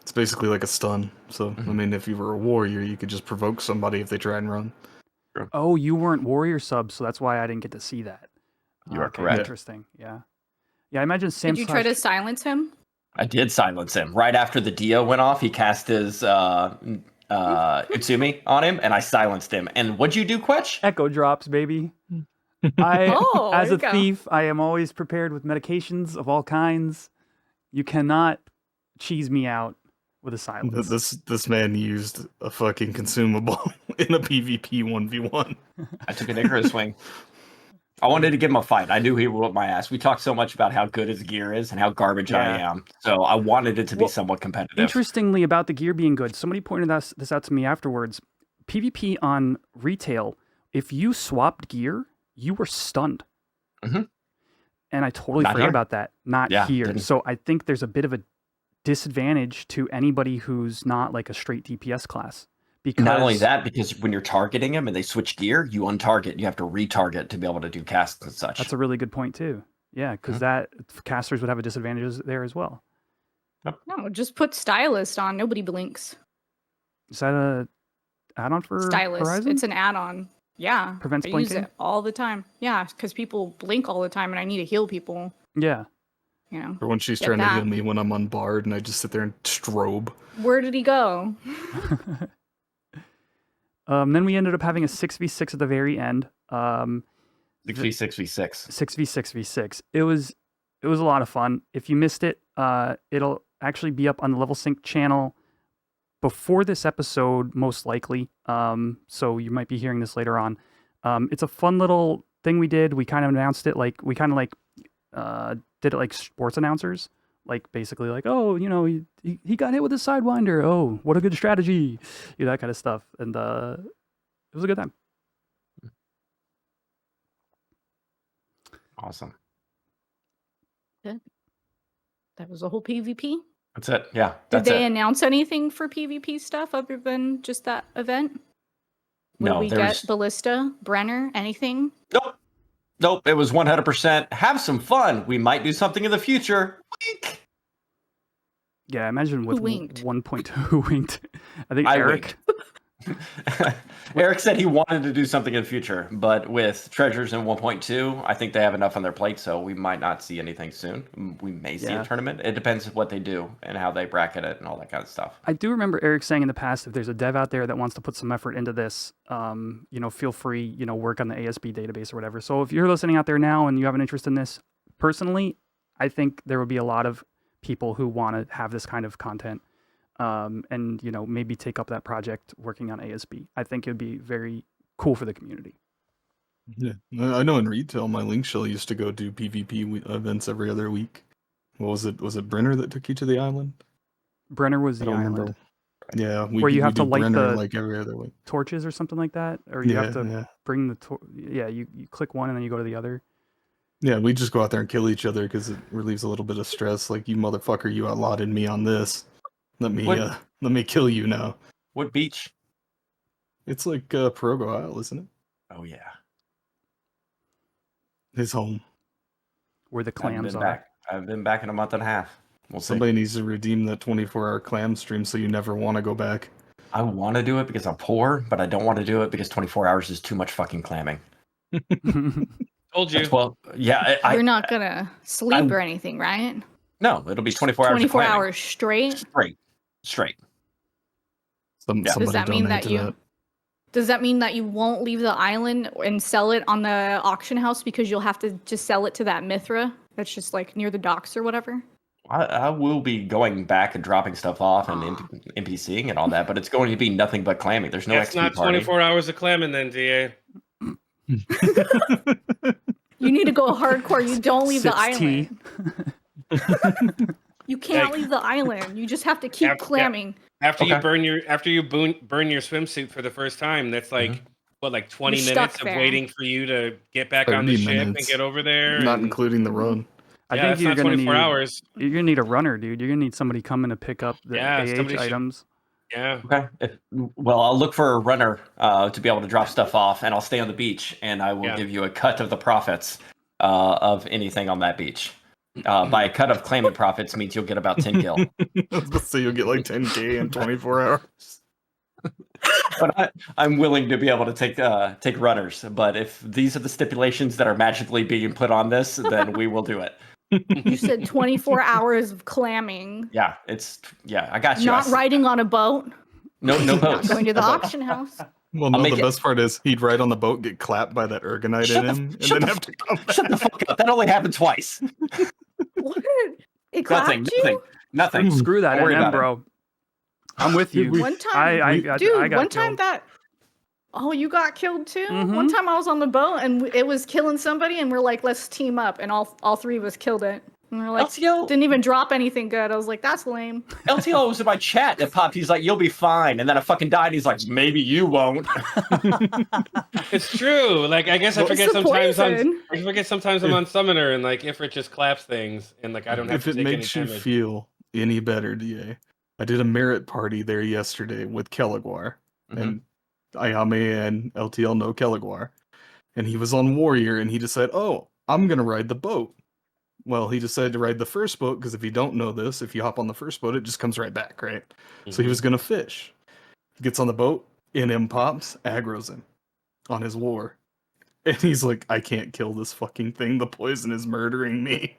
It's basically like a stun. So I mean, if you were a warrior, you could just provoke somebody if they try and run. Oh, you weren't warrior subs, so that's why I didn't get to see that. You are correct. Interesting. Yeah. I imagine Sam. Did you try to silence him? I did silence him right after the Dio went off. He cast his Utsumi on him, and I silenced him. And what'd you do, Quetch? Echo drops, baby. As a thief, I am always prepared with medications of all kinds. You cannot cheese me out with a silence. This man used a fucking consumable in a PvP 1v1. I took an Icarus swing. I wanted to give him a fight. I knew he would whip my ass. We talked so much about how good his gear is and how garbage I am. So I wanted it to be somewhat competitive. Interestingly, about the gear being good, somebody pointed this out to me afterwards. PvP on retail, if you swapped gear, you were stunned. And I totally forgot about that. Not here. So I think there's a bit of a disadvantage to anybody who's not like a straight DPS class. Because not only that, because when you're targeting them and they switch gear, you untarget. You have to retarget to be able to do casts and such. That's a really good point too. Yeah, because that casters would have a disadvantage there as well. No, just put Stylist on. Nobody blinks. Is that a add-on for Stylist? Horizon? It's an add-on. Yeah, prevents I blinking? use it all the time. Yeah, because people blink all the time, and I need to heal people. Yeah. You know, or when she's trying to heal me when I'm unbarred and I just sit there and strobe. Where did he go? Then we ended up having a 6v6 at the very end. 6v6v6. 6v6v6. It was a lot of fun. If you missed it, it'll actually be up on the Level Sync channel before this episode, most likely. So you might be hearing this later on. It's a fun little thing we did. We kind of announced it like did it like sports announcers, like basically like, oh, you know, he got hit with a Sidewinder. Oh, what a good strategy, that kind of stuff. And it was a good time. Awesome. Good. That was a whole PvP. That's it. Yeah. Did they announce anything for PvP stuff other than just that event? Will we get Ballista, Brenner, anything? Nope. It was 100%. Have some fun. We might do something in the future. Wink. Yeah, imagine with 1.2 who winked. I think Eric. Eric said he wanted to do something in the future, but with treasures in 1.2, I think they have enough on their plate, so we might not see anything soon. We may see a tournament. It depends on what they do and how they bracket it and all that kind of stuff. I do remember Eric saying in the past, if there's a dev out there that wants to put some effort into this, feel free, work on the ASB database or whatever. So if you're listening out there now and you have an interest in this, personally, I think there would be a lot of people who want to have this kind of content. And maybe take up that project working on ASB. I think it'd be very cool for the community. Yeah, I know in retail, my link shell used to go do PvP events every other week. What was it? Was it Brenner that took you to the island? Brenner was the island. Remember. Yeah, where you have to light Brenner the like every other week. Torches or something like that, or you have to bring the you click one and then you go to the other. Yeah, we just go out there and kill each other because it relieves a little bit of stress. Like, you motherfucker, you outlawed me on this. Let me kill you now. What beach? It's like Perogo Isle, isn't it? Oh yeah. His home. Where the clams are. I've been back in a month and a half. Somebody needs to redeem that 24-hour clam stream so you never want to go back. I want to do it because I'm poor, but I don't want to do it because 24 hours is too much fucking clamming. Told you. Well, yeah. You're not gonna sleep or anything, right? No, it'll be 24 hours. 24 hours straight. Straight. Does that mean that you won't leave the island and sell it on the auction house because you'll have to just sell it to that Mithra that's just like near the docks or whatever? I will be going back and dropping stuff off and NPCing and all that, but it's going to be nothing but clamming. There's no XP It's not 24 hours of clamming then, DA. You need to go hardcore. You don't leave the island. You can't leave the island. You just have to keep clamming. After you burn your swimsuit for the first time, that's like 20 minutes of waiting for you to get back on the ship and get over there. Not including the run. I think you're gonna 24 hours. You're gonna need a runner, dude. You're gonna need somebody coming to pick up the items. Yeah. Okay. Well, I'll look for a runner to be able to drop stuff off, and I'll stay on the beach, and I will give you a cut of the profits of anything on that beach. By a cut of claimant profits means you'll get about 10 gil. I was about to say you'll get like 10K in 24 hours. But I'm willing to be able to take runners. But if these are the stipulations that are magically being put on this, then we will do it. You said 24 hours of clamming. Yeah, I got you. Not riding on a boat. No boats. Not going to the auction house. Well, no, the best part is he'd ride on the boat, get clapped by that ergonite in him, and then have to come back. Shut the fuck up. That only happened twice. What? It clapped you? Nothing. Screw that, bro. I'm with you. One time, you got killed too? Mm-hmm. One time I was on the boat and it was killing somebody and we're like, let's team up. And all three of us killed it. And we're like, LTL didn't even drop anything good. I was like, that's lame. LTL was in my chat and popped. He's like, you'll be fine. And then I fucking died. He's like, maybe you won't. It's true. Like, I guess I forget sometimes I'm on Summoner and like Ifrit just claps things and like I don't have to take any damage. If it makes you feel any better, DA, I did a merit party there yesterday with Kelligwar. Mm-hmm. And Ayame and LTL know Kelligwar. And he was on Warrior and he decided, I'm going to ride the boat. Well, he decided to ride the first boat because if you don't know this, if you hop on the first boat, it just comes right back, right? Mm-hmm. So he was going to fish. He gets on the boat, NM pops, aggroes him on his war. And he's like, I can't kill this fucking thing. The poison is murdering me.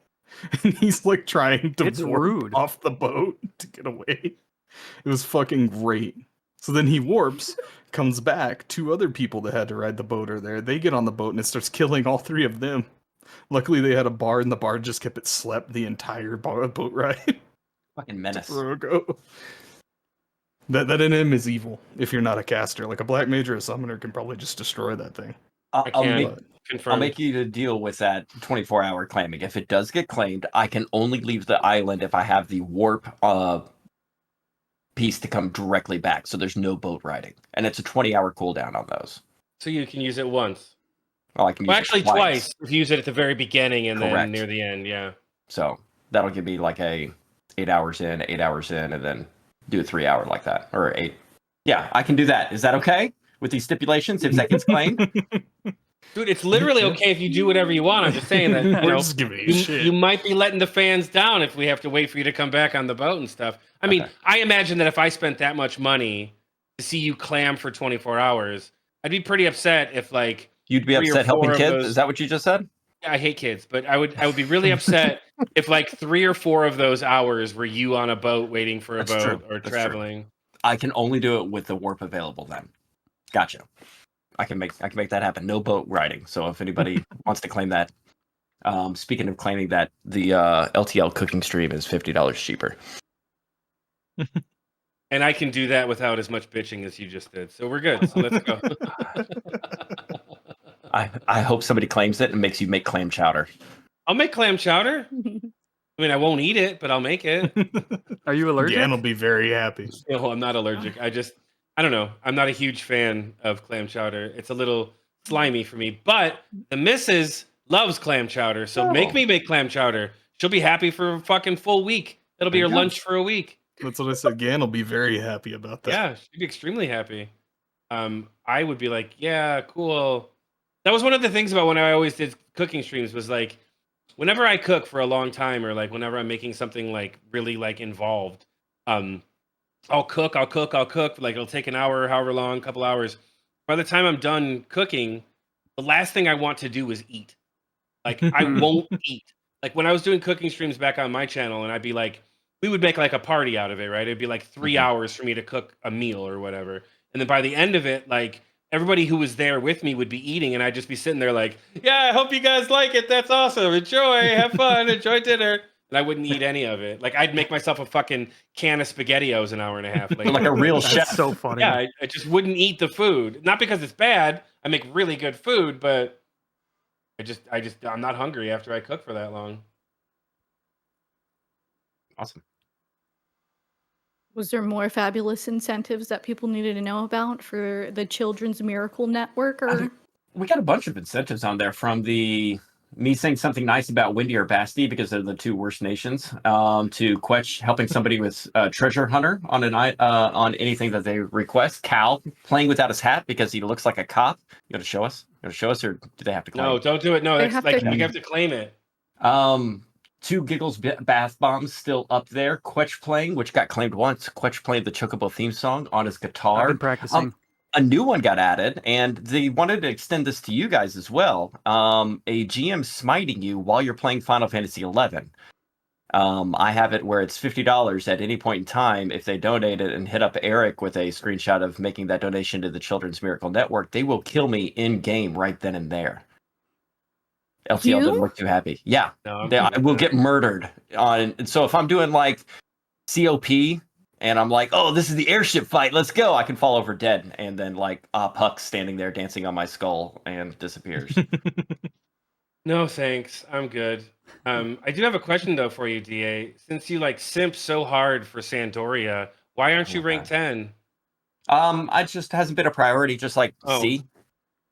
And he's like trying to warp off the boat to get away. It was fucking great. So then he warps, comes back. 2 other people that had to ride the boat are there. They get on the boat and it starts killing all 3 of them. Luckily, they had a bar, and the bar just kept it slept the entire boat ride. Fucking menace. That NM is evil if you're not a caster. Like a black mage or a summoner can probably just destroy that thing. I'll make you to deal with that 24-hour claiming. If it does get claimed, I can only leave the island if I have the warp piece to come directly back. So there's no boat riding, and it's a 20-hour cooldown on those. So you can use it once. I can use it twice. If you use it at the very beginning and then near the end, yeah. So that'll give me like a 8 hours in, 8 hours in, and then do a 3 hour like that, or 8. Yeah, I can do that. Is that okay with these stipulations? If that gets claimed, dude, it's literally okay if you do whatever you want. I'm just saying that we're just giving you shit. You might be letting the fans down if we have to wait for you to come back on the boat and stuff. I mean, I imagine that if I spent that much money to see you clam for 24 hours, I'd be pretty upset if like you'd be upset helping kids. Is that what you just said? I hate kids, but I would be really upset if like 3 or 4 of those hours were you on a boat waiting for a boat or traveling. I can only do it with the warp available then. Gotcha. I can make that happen. No boat riding. So if anybody wants to claim that, speaking of claiming that, the LTL cooking stream is $50 cheaper. And I can do that without as much bitching as you just did. So we're good. So let's go. I hope somebody claims it and makes you make clam chowder. I'll make clam chowder. I mean, I won't eat it, but I'll make it. Are you allergic? Dan will be very happy. No, I'm not allergic. I don't know. I'm not a huge fan of clam chowder. It's a little slimy for me. But the missus loves clam chowder, so make me make clam chowder. She'll be happy for a fucking full week. It'll be her lunch for a week. That's what I said. Gan will be very happy about that. Yeah, she'd be extremely happy. I would be like, yeah, cool. That was one of the things about when I always did cooking streams was like, whenever I cook for a long time or like whenever I'm making something like really like involved, I'll cook. Like it'll take an hour, however long, couple hours. By the time I'm done cooking, the last thing I want to do is eat. Like I won't eat. Like when I was doing cooking streams back on my channel, and I'd be like, we would make like a party out of it, right? It'd be like 3 hours for me to cook a meal or whatever. And then by the end of it, like everybody who was there with me would be eating, and I'd just be sitting there like, yeah, I hope you guys like it. That's awesome. Enjoy, have fun, enjoy dinner. And I wouldn't eat any of it. Like I'd make myself a fucking can of SpaghettiOs an hour and a half later. Like a real chef. That's so funny. Yeah, I just wouldn't eat the food. Not because it's bad. I make really good food, but I'm not hungry after I cook for that long. Awesome. Was there more fabulous incentives that people needed to know about for the Children's Miracle Network? Or We got a bunch of incentives on there, from me saying something nice about Windy or Basti because they're the two worst nations, to Quetch helping somebody with treasure hunter on on anything that they request. Cal playing without his hat because he looks like a cop. You got to show us. Or do they have to claim? No, don't do it. No, They that's have like to- you have to claim it. 2 Giggles Bath Bombs still up there. Quetch playing, which got claimed once. Quetch played the Chocobo theme song on his guitar. I've been practicing. A new one got added, and they wanted to extend this to you guys as well. A GM smiting you while you're playing Final Fantasy XI. I have it where it's $50 at any point in time. If they donate it and hit up Eric with a screenshot of making that donation to the Children's Miracle Network, they will kill me in game right then and there. LTL doesn't look too happy. Yeah, No, I will get murdered on. And so if I'm doing like COP and I'm like, oh, this is the airship fight, let's go, I can fall over dead, and then like Puck standing there dancing on my skull and disappears. No, thanks. I'm good. I do have a question though for you, DA. Since you like simp so hard for Sandoria, why aren't you ranked 10? I just hasn't been a priority, just like C.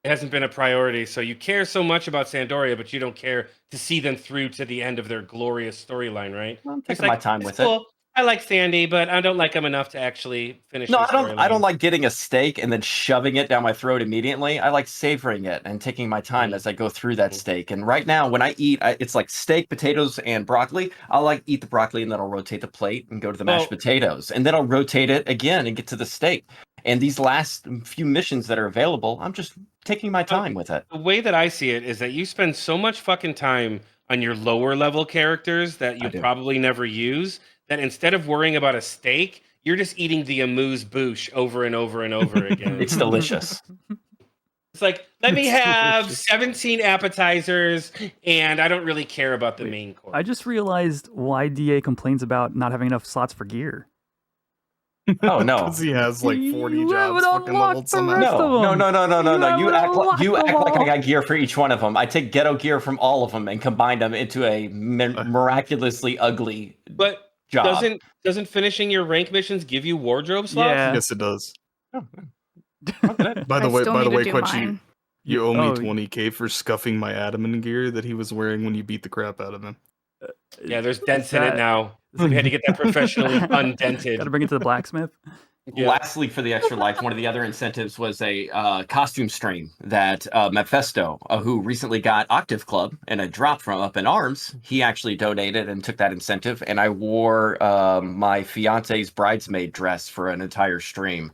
It hasn't been a priority. So you care so much about Sandoria, but you don't care to see them through to the end of their glorious storyline, right? I'm taking my time with it. I like Sandy, but I don't like him enough to actually finish. No, I don't like getting a steak and then shoving it down my throat immediately. I like savoring it and taking my time as I go through that steak. And right now, when I eat, it's like steak, potatoes, and broccoli. I'll like eat the broccoli and then I'll rotate the plate and go to the mashed potatoes, and then I'll rotate it again and get to the steak. And these last few missions that are available, I'm just taking my time with it. The way that I see it is that you spend so much fucking time on your lower level characters that you probably never use, that instead of worrying about a steak, you're just eating the amuse-bouche over and over and over again. It's delicious. It's like, let me have 17 appetizers, and I don't really care about the main course. I just realized why DA complains about not having enough slots for gear. Oh no, because he has like 40 You jobs haven't fucking leveled unlocked the somehow. rest of them. No. You act like I all. got gear for each one of them. I take ghetto gear from all of them and combine them into a miraculously ugly job. Doesn't finishing your rank missions give you wardrobe slots? Yeah. Yes, it does. Oh. By the way, Quetch, mine. you owe me 20K for scuffing my admin gear that he was wearing when you beat the crap out of him. Yeah, there's dents in it now. We had to get that professionally undented. Got to bring it to the blacksmith. Yeah. Lastly, for the extra life, one of the other incentives was a costume stream that Mephisto, who recently got Octave Club and a drop from Up in Arms, he actually donated and took that incentive. And I wore my fiance's bridesmaid dress for an entire stream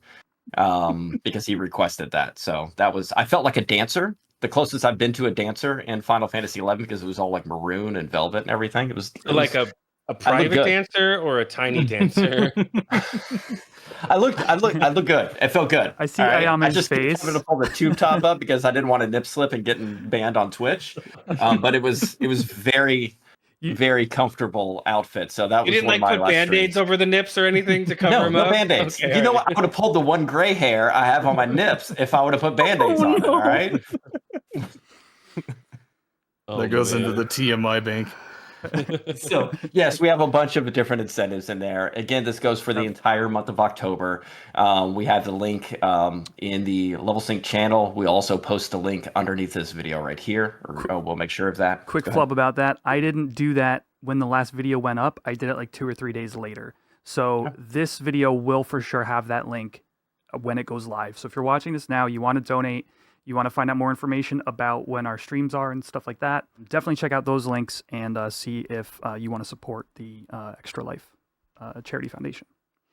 because he requested that. So that was, I felt like a dancer. The closest I've been to a dancer in Final Fantasy XI because it was all like maroon and velvet and everything. It was like a private dancer or a tiny dancer. I look good. It felt good. I see Ayama's face. I'm going to pull the tube top up because I didn't want to nip slip and getting banned on Twitch. But it was very, very comfortable outfit. So that was didn't one of my put Band-Aids over the nips or anything to cover them up? No Band-Aids. Okay, you know what? I would have pulled the one gray hair I have on my nips if I would have put Band-Aids on it. All right. That goes into the TMI bank. So yes, we have a bunch of different incentives in there. Again, this goes for the entire month of October. We have the link in the Level Sync channel. We also post a link underneath this video right here. We'll make sure of that. Quick flub about that. I didn't do that when the last video went up. I did it like 2 or 3 days later. So this video will for sure have that link when it goes live. So if you're watching this now, you want to donate, you want to find out more information about when our streams are and stuff like that, definitely check out those links and see if you want to support the Extra Life Charity Foundation.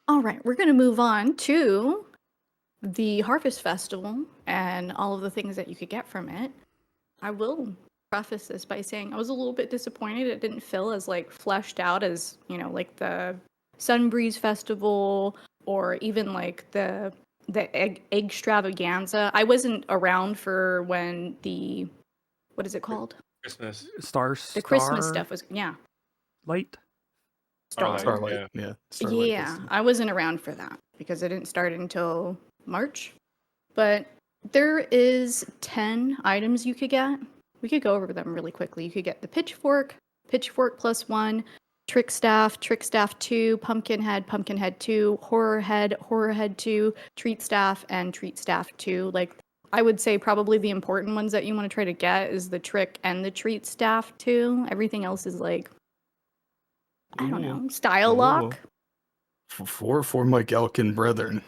All right, we're going to move on to the Harvest Festival and all of the things that you could get from it. I will preface this by saying I was a little bit disappointed it didn't feel as like fleshed out as, you know, like the Sunbreeze Festival or even like the egg extravaganza. I wasn't around for when the, what is it called? Christmas. The Christmas stuff was, Light? Starlight. Yeah. Starlight Yeah, I wasn't around for that because it didn't start until March. But there is 10 items you could get. We could go over them really quickly. You could get the Pitchfork +1, Trick Staff 2, Pumpkinhead 2, Horror Head 2, Treat Staff, and Treat Staff 2. Like, I would say probably the important ones that you want to try to get is the Trick and the Treat Staff 2. Everything else is like, I don't know, style lock. For my Galkin brethren,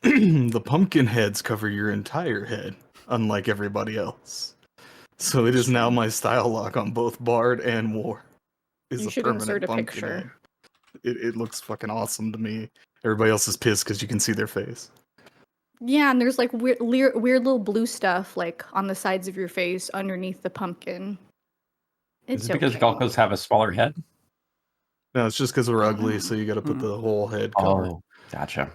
the pumpkin heads cover your entire head, unlike everybody else. So it is now my style lock on both Bard and War. You should insert a picture. It looks fucking awesome to me. Everybody else is pissed because you can see their face. Yeah, and there's like weird little blue stuff like on the sides of your face underneath the pumpkin. Is it because Galkos have a smaller head? No, it's just because we're ugly, so you got to put the whole head cover. Oh, gotcha.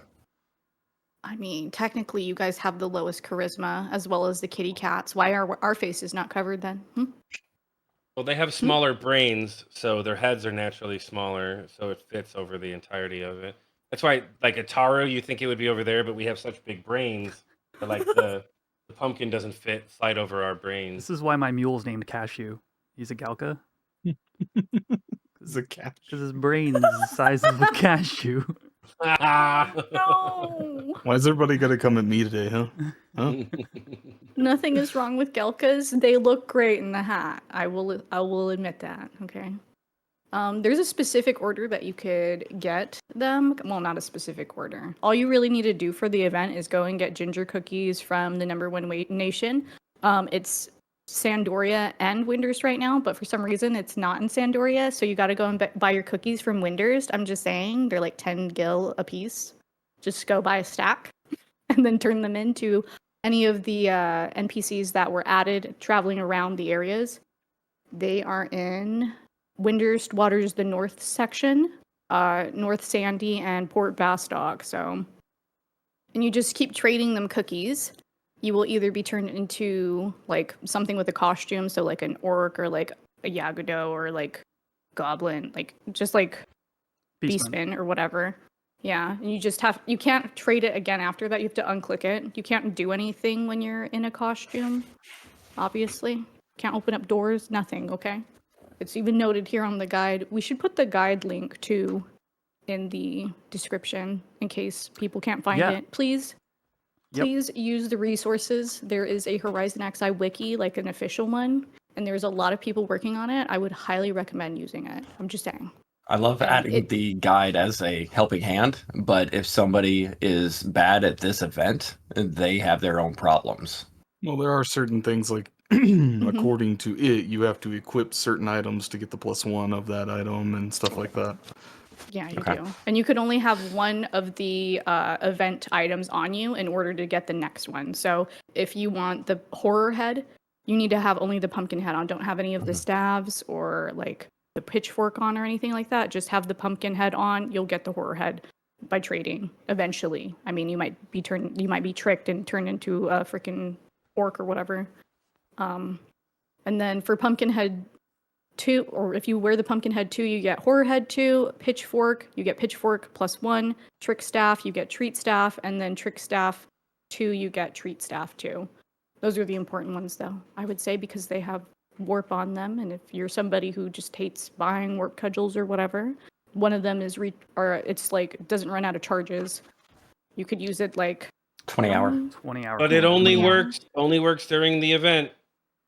I mean, technically, you guys have the lowest charisma as well as the kitty cats. Why are our faces not covered then? Well, they have smaller brains, so their heads are naturally smaller, so it fits over the entirety of it. That's why, like a Taro, you think it would be over there, but we have such big brains that, like, the pumpkin doesn't slide over our brains. This is why my mule's named Cashew. He's a Galka. He's a cashew. Because his brain is the size of a cashew. No! Why is everybody gonna come at me today, huh? Nothing is wrong with Gelkas. They look great in the hat. I will admit that. Okay. There's a specific order that you could get them. Well, not a specific order. All you really need to do for the event is go and get ginger cookies from the #1 nation. It's Sandoria and Winders right now, but for some reason it's not in Sandoria, so you got to go and buy your cookies from Winders. I'm just saying, they're like 10 gil a piece. Just go buy a stack and then turn them into any of the NPCs that were added traveling around the areas. They are in Winders Waters, the North section, North Sandy, and Port Bastog. So, and you just keep trading them cookies. You will either be turned into like something with a costume, so like an orc or like a Yagudo or like goblin, like just like Beastman or whatever. Yeah, and you can't trade it again after that. You have to unclick it. You can't do anything when you're in a costume, obviously. Can't open up doors, nothing, okay? It's even noted here on the guide. We should put the guide link too in the description in case people can't find it. Please use the resources. There is a Horizon XI wiki, like an official one. and there's a lot of people working on it, I would highly recommend using it. I'm just saying. I love adding the guide as a helping hand, but if somebody is bad at this event, they have their own problems. Well, there are certain things like, according to it, you have to equip certain items to get the +1 of that item and stuff like that. Yeah, you do. And you could only have one of the event items on you in order to get the next one. So if you want the horror head, you need to have only the pumpkin head on. Don't have any of the staves or like the pitchfork on or anything like that. Just have the pumpkin head on. You'll get the horror head by trading eventually. I mean, you might be tricked and turned into a freaking orc or whatever. And then for pumpkin head 2, or if you wear the pumpkin head 2, you get horror head 2, pitchfork, you get pitchfork +1, trick staff, you get treat staff, and then trick staff 2, you get treat staff 2. Those are the important ones though, I would say, because they have warp on them, and if you're somebody who just hates buying warp cudgels or whatever, one of them is it's like doesn't run out of charges. You could use it like 20 hour. But it only works during the event,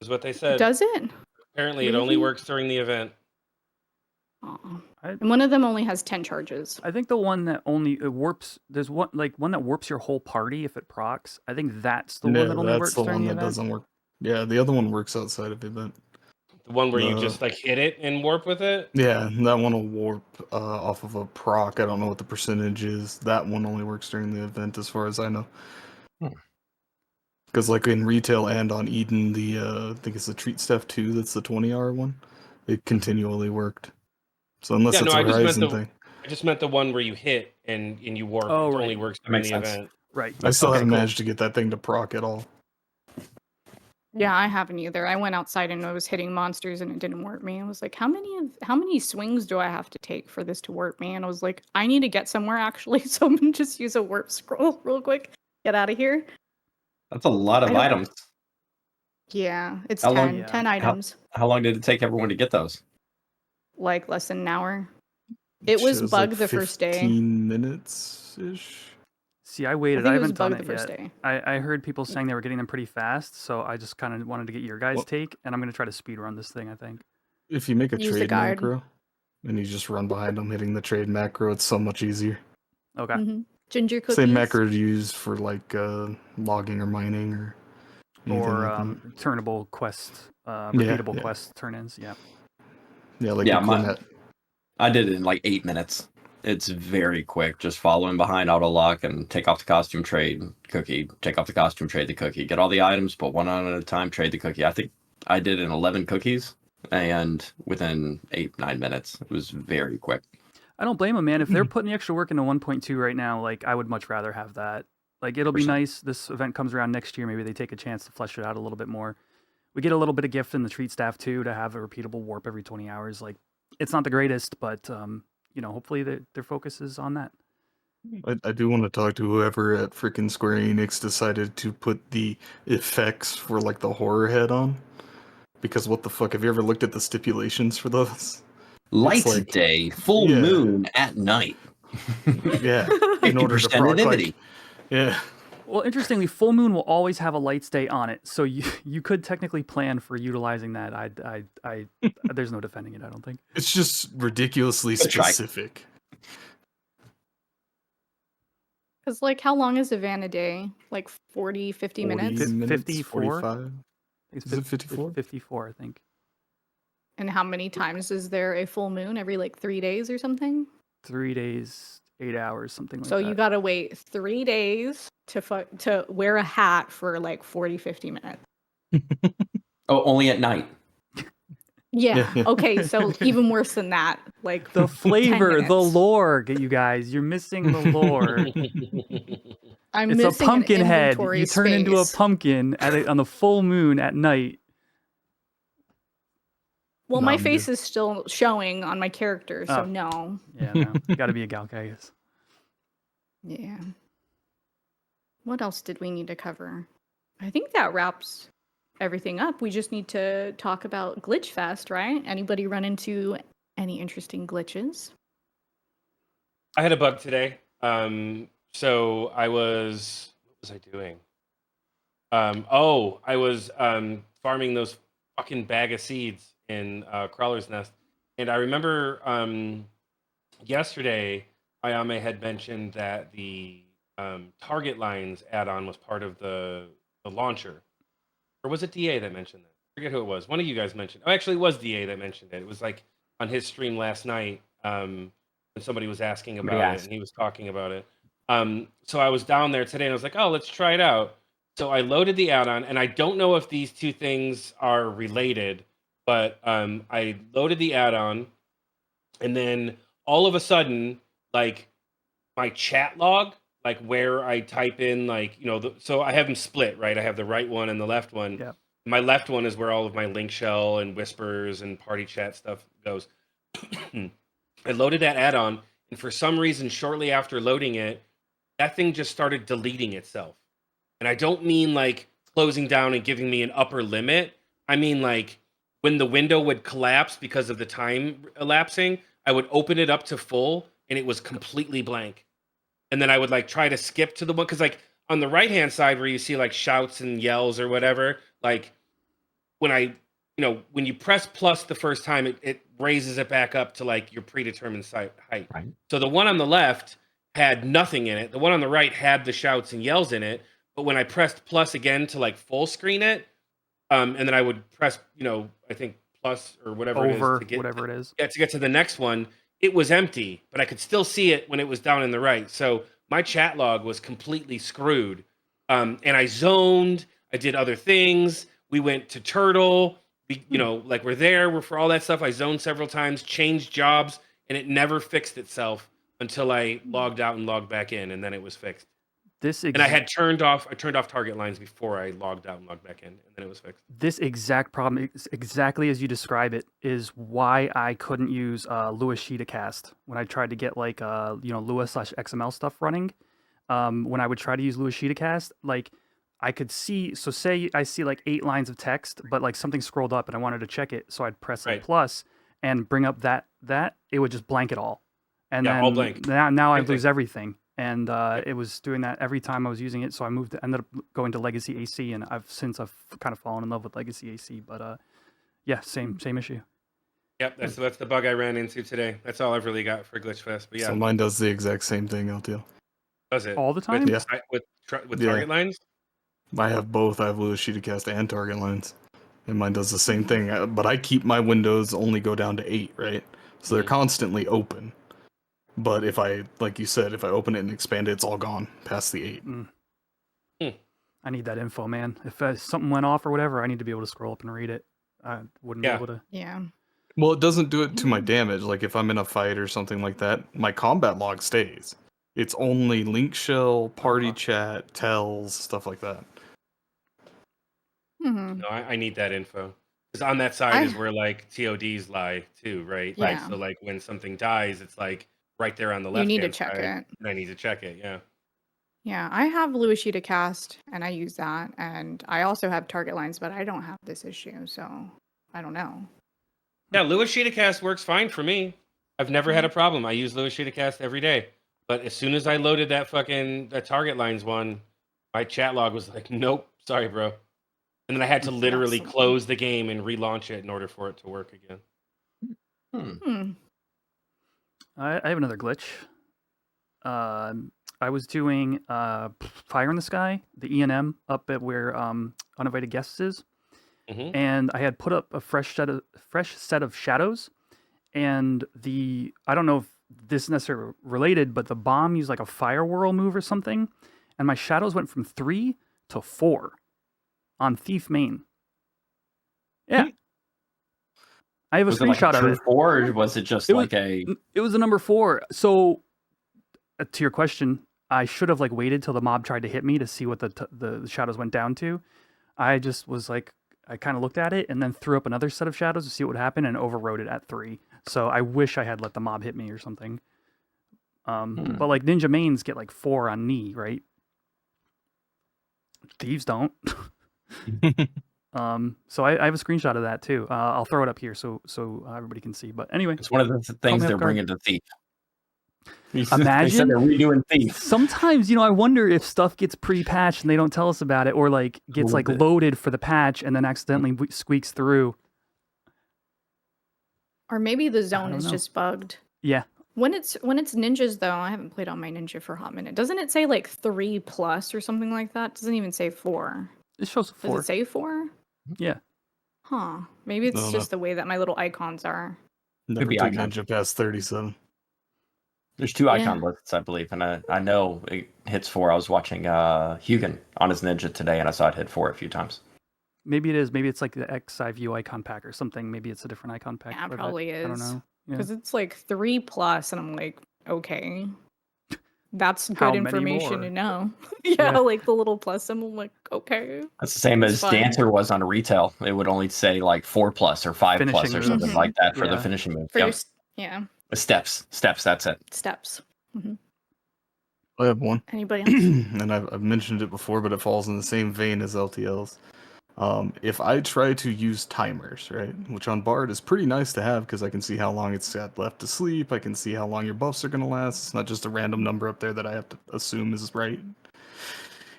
is what they said. Does it? Apparently, it only works during the event. And one of them only has 10 charges. I think the one that only warps. There's one that warps your whole party if it procs. I think that's the one that only works during the event. Doesn't work. Yeah, the other one works outside of the event. The one where you just like hit it and warp with it? Yeah, that one will warp off of a proc. I don't know what the percentage is. That one only works during the event as far as I know. Because like in retail and on Eden, I think it's the treat stuff too, that's the 20-hour one. It continually worked. So unless it's a Horizon thing. I just meant the one where you hit and you warp. Oh, it only works during the event. Right. I still haven't managed to get that thing to proc at all. Yeah, I haven't either. I went outside and I was hitting monsters and it didn't warp me. I was like, how many swings do I have to take for this to warp me? And I was like, I need to get somewhere actually, so I'm gonna just use a warp scroll real quick. Get out of here. That's a lot of items. Yeah, it's 10 items. How long did it take everyone to get those? Like less than an hour. It was bugged like the first day. 15 minutes-ish. See, I waited. I haven't done it yet. Day. I heard people saying they were getting them pretty fast, so I just kind of wanted to get your guys' take, and I'm going to try to speed run this thing, I think. If you make a trade macro, and you just run behind them hitting the trade macro, it's so much easier. Okay. Ginger cookies. Same macro to use for like logging or mining or turnable quest, repeatable quest turn-ins. Yeah. Yeah, like I did it in like 8 minutes. It's very quick. Just following behind auto lock and take off the costume, trade cookie, take off the costume, trade the cookie, get all the items, put one on at a time, trade the cookie. I think I did it in 11 cookies and within 8-9 minutes. It was very quick. I don't blame them, man. If they're putting the extra work into 1.2 right now, like I would much rather have that. Like it'll be nice. This event comes around next year. Maybe they take a chance to flesh it out a little bit more. We get a little bit of gift in the treat staff too to have a repeatable warp every 20 hours. Like it's not the greatest, but hopefully their focus is on that. I do want to talk to whoever at freaking Square Enix decided to put the effects for like the horror head on. Because what the fuck? Have you ever looked at the stipulations for those? Light day, full moon at night. Yeah, in order to proc, yeah. Well, interestingly, full moon will always have a lights day on it, so you could technically plan for utilizing that. I there's no defending it. I don't think it's just ridiculously specific. Because like, how long is a Vana'diel? Like 40, 50 minutes? 54. 45. Is it 54? 54, I think. And how many times is there a full moon? Every like 3 days or something? 3 days, 8 hours, something like that. So you gotta wait 3 days to wear a hat for like 40, 50 minutes. Oh, only at night. Yeah. Okay. So even worse than that. Like the flavor, the lore, you guys. You're missing the lore. It's a pumpkin head. You turn into a pumpkin on the full moon at night. Well, my face is still showing on my character, so no. Yeah, no. You gotta be a Galcaius. Yeah. What else did we need to cover? I think that wraps everything up. We just need to talk about Glitch Fest, right? Anybody run into any interesting glitches? I had a bug today. So I was... What was I doing? I was farming those fucking bag of seeds in Crawler's Nest. And I remember yesterday, Ayame had mentioned that the Target Lines add-on was part of the launcher. Or was it DA that mentioned that? I forget who it was. One of you guys mentioned. Oh, actually, it was DA that mentioned it. It was like on his stream last night when somebody was asking about it, and he was talking about it. So I was down there today, and I was like, oh, let's try it out. So I loaded the add-on, and I don't know if these two things are related, but I loaded the add-on, and then all of a sudden, like my chat log, like where I type in, like, you know, so I have them split, right? I have the right one and the left one. Yeah. My left one is where all of my link shell and whispers and party chat stuff goes. I loaded that add-on, and for some reason, shortly after loading it, that thing just started deleting itself. And I don't mean like closing down and giving me an upper limit. I mean like when the window would collapse because of the time elapsing, I would open it up to full and it was completely blank. And then I would like try to skip to the one, because like on the right hand side where you see like shouts and yells or whatever, like when you press plus the first time, it raises it back up to like your predetermined height. Right. So the one on the left had nothing in it. The one on the right had the shouts and yells in it. But when I pressed plus again to like full screen it, and then I would press, I think plus or whatever Over it is to get whatever it is. Yeah, to get to the next one, it was empty, but I could still see it when it was down in the right. So my chat log was completely screwed. And I zoned. I did other things. We went to Turtle. Like we're for all that stuff. I zoned several times, changed jobs, and it never fixed itself until I logged out and logged back in, and then it was fixed. And I had turned off Target Lines before I logged out and logged back in, and then it was fixed. This exact problem, exactly as you describe it, is why I couldn't use Lua Cast when I tried to get like Lua/XML stuff running. When I would try to use Lua Cast, like I could see. So say I see like 8 lines of text, but like something scrolled up and I wanted to check it, so I'd press like plus and bring up that it would just blank it all, and then all blank. Now I lose everything. And it was doing that every time I was using it, so ended up going to Legacy AC, and I've kind of fallen in love with Legacy AC. But yeah, same issue. Yep, that's the bug I ran into today. That's all I've really got for Glitchfest. But yeah, so mine does the exact same thing, LTL. Does it all the time? With Target Lines? I have both. I have Lua Cast and Target Lines, and mine does the same thing. But I keep my windows only go down to 8, right? So they're constantly open. But if I, like you said, if I open it and expand it, it's all gone past the 8. I need that info, man. If something went off or whatever, I need to be able to scroll up and read it. I wouldn't be able to. Yeah. Well, it doesn't do it to my damage. Like if I'm in a fight or something like that, my combat log stays. It's only link shell, party chat, tells, stuff like that. Mm-hmm. No, I need that info. Because on that side is where like TODs lie too, right? Yeah. Like, so like when something dies, it's like right there on the left. You need to check it. And I need to check it. Yeah. Yeah, I have Lua Cast and I use that, and I also have Target Lines, but I don't have this issue, so I don't know. Yeah, Lua Cast works fine for me. I've never had a problem. I use Lua Cast every day. But as soon as I loaded that Target Lines one, my chat log was like, nope, sorry, bro. And then I had to literally close the game and relaunch it in order for it to work again. I have another glitch. I was doing Fire in the Sky, the ENM up at where Uninvited Guests is, and I had put up a fresh set of shadows, and I don't know if this is necessarily related, but the bomb used like a fire whirl move or something, and my shadows went from 3 to 4 on Thief main. Yeah. I have a screenshot of it. 4, or was it just It was a number 4. So, to your question, I should have like waited till the mob tried to hit me to see what the shadows went down to. I just was like, I kind of looked at it and then threw up another set of shadows to see what would happen and overrode it at 3. So I wish I had let the mob hit me or something. But like ninja mains get like 4 on knee, right? Thieves don't. So I have a screenshot of that too. I'll throw it up here so everybody can see. But anyway, it's one of the things they're bringing to Thief. Imagine they said they're redoing Thief. Sometimes, I wonder if stuff gets pre-patched and they don't tell us about it, or like gets like loaded for the patch and then accidentally squeaks through. Or maybe the zone is just bugged. Yeah. When it's ninjas though, I haven't played on my ninja for a hot minute. Doesn't it say like 3+ or something like that? It doesn't even say 4. It shows 4. Does it say 4? Yeah. Huh. Maybe it's just the way that my little icons are. Never took ninja past 37. There's 2 icon lists, I believe, and I know it hits 4. I was watching Hugin on his ninja today, and I saw it hit 4 a few times. Maybe it is. Maybe it's like the XI view icon pack or something. Maybe it's a different icon pack. Yeah, it probably is. I don't know. Because it's like 3+, and I'm like, okay. That's good information to know. yeah, like the little plus symbol, like, okay. That's the same as Dancer was on retail. It would only say like 4+ or 5+ or something like that for the finishing move. For Steps, that's it. Steps. I have one. Anybody else? And I've mentioned it before, but it falls in the same vein as LTLs. If I try to use timers, right, which on Bard is pretty nice to have because I can see how long it's got left to sleep, I can see how long your buffs are going to last. It's not just a random number up there that I have to assume is right.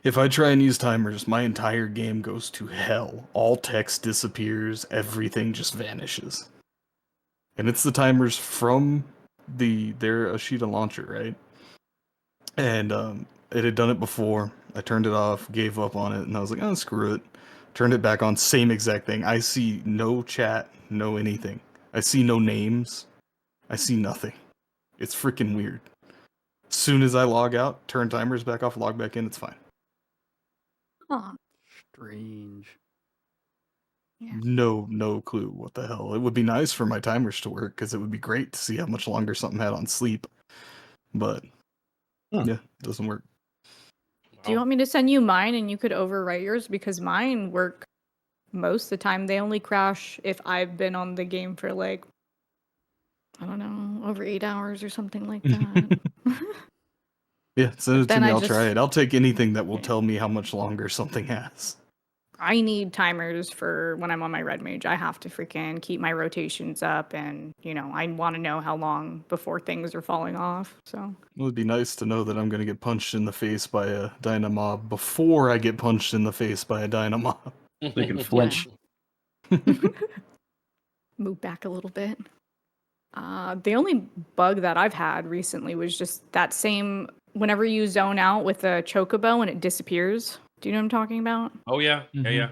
If I try and use timers, my entire game goes to hell. All text disappears, everything just vanishes. And it's the timers from their Ashita launcher, right? And it had done it before. I turned it off, gave up on it, and I was like, oh, screw it. Turned it back on, same exact thing. I see no chat, no anything. I see no names. I see nothing. It's freaking weird. As soon as I log out, turn timers back off, log back in, it's fine. Huh. Strange. Yeah. No clue what the hell. It would be nice for my timers to work because it would be great to see how much longer something had on sleep. But yeah, it doesn't work. Do you want me to send you mine and you could overwrite yours? Because mine work most of the time. They only crash if I've been on the game for like, I don't know, over 8 hours or something like that. Yeah, send it to me. I'll try it. I'll take anything that will tell me how much longer something has. I need timers for when I'm on my red mage. I have to freaking keep my rotations up, and I want to know how long before things are falling off. So it would be nice to know that I'm going to get punched in the face by a Dynamob before I get punched in the face by a Dynamob. So you can flinch. Move back a little bit. The only bug that I've had recently was just that same whenever you zone out with a Chocobo and it disappears. Do you know what I'm talking about? Oh, yeah. Yeah.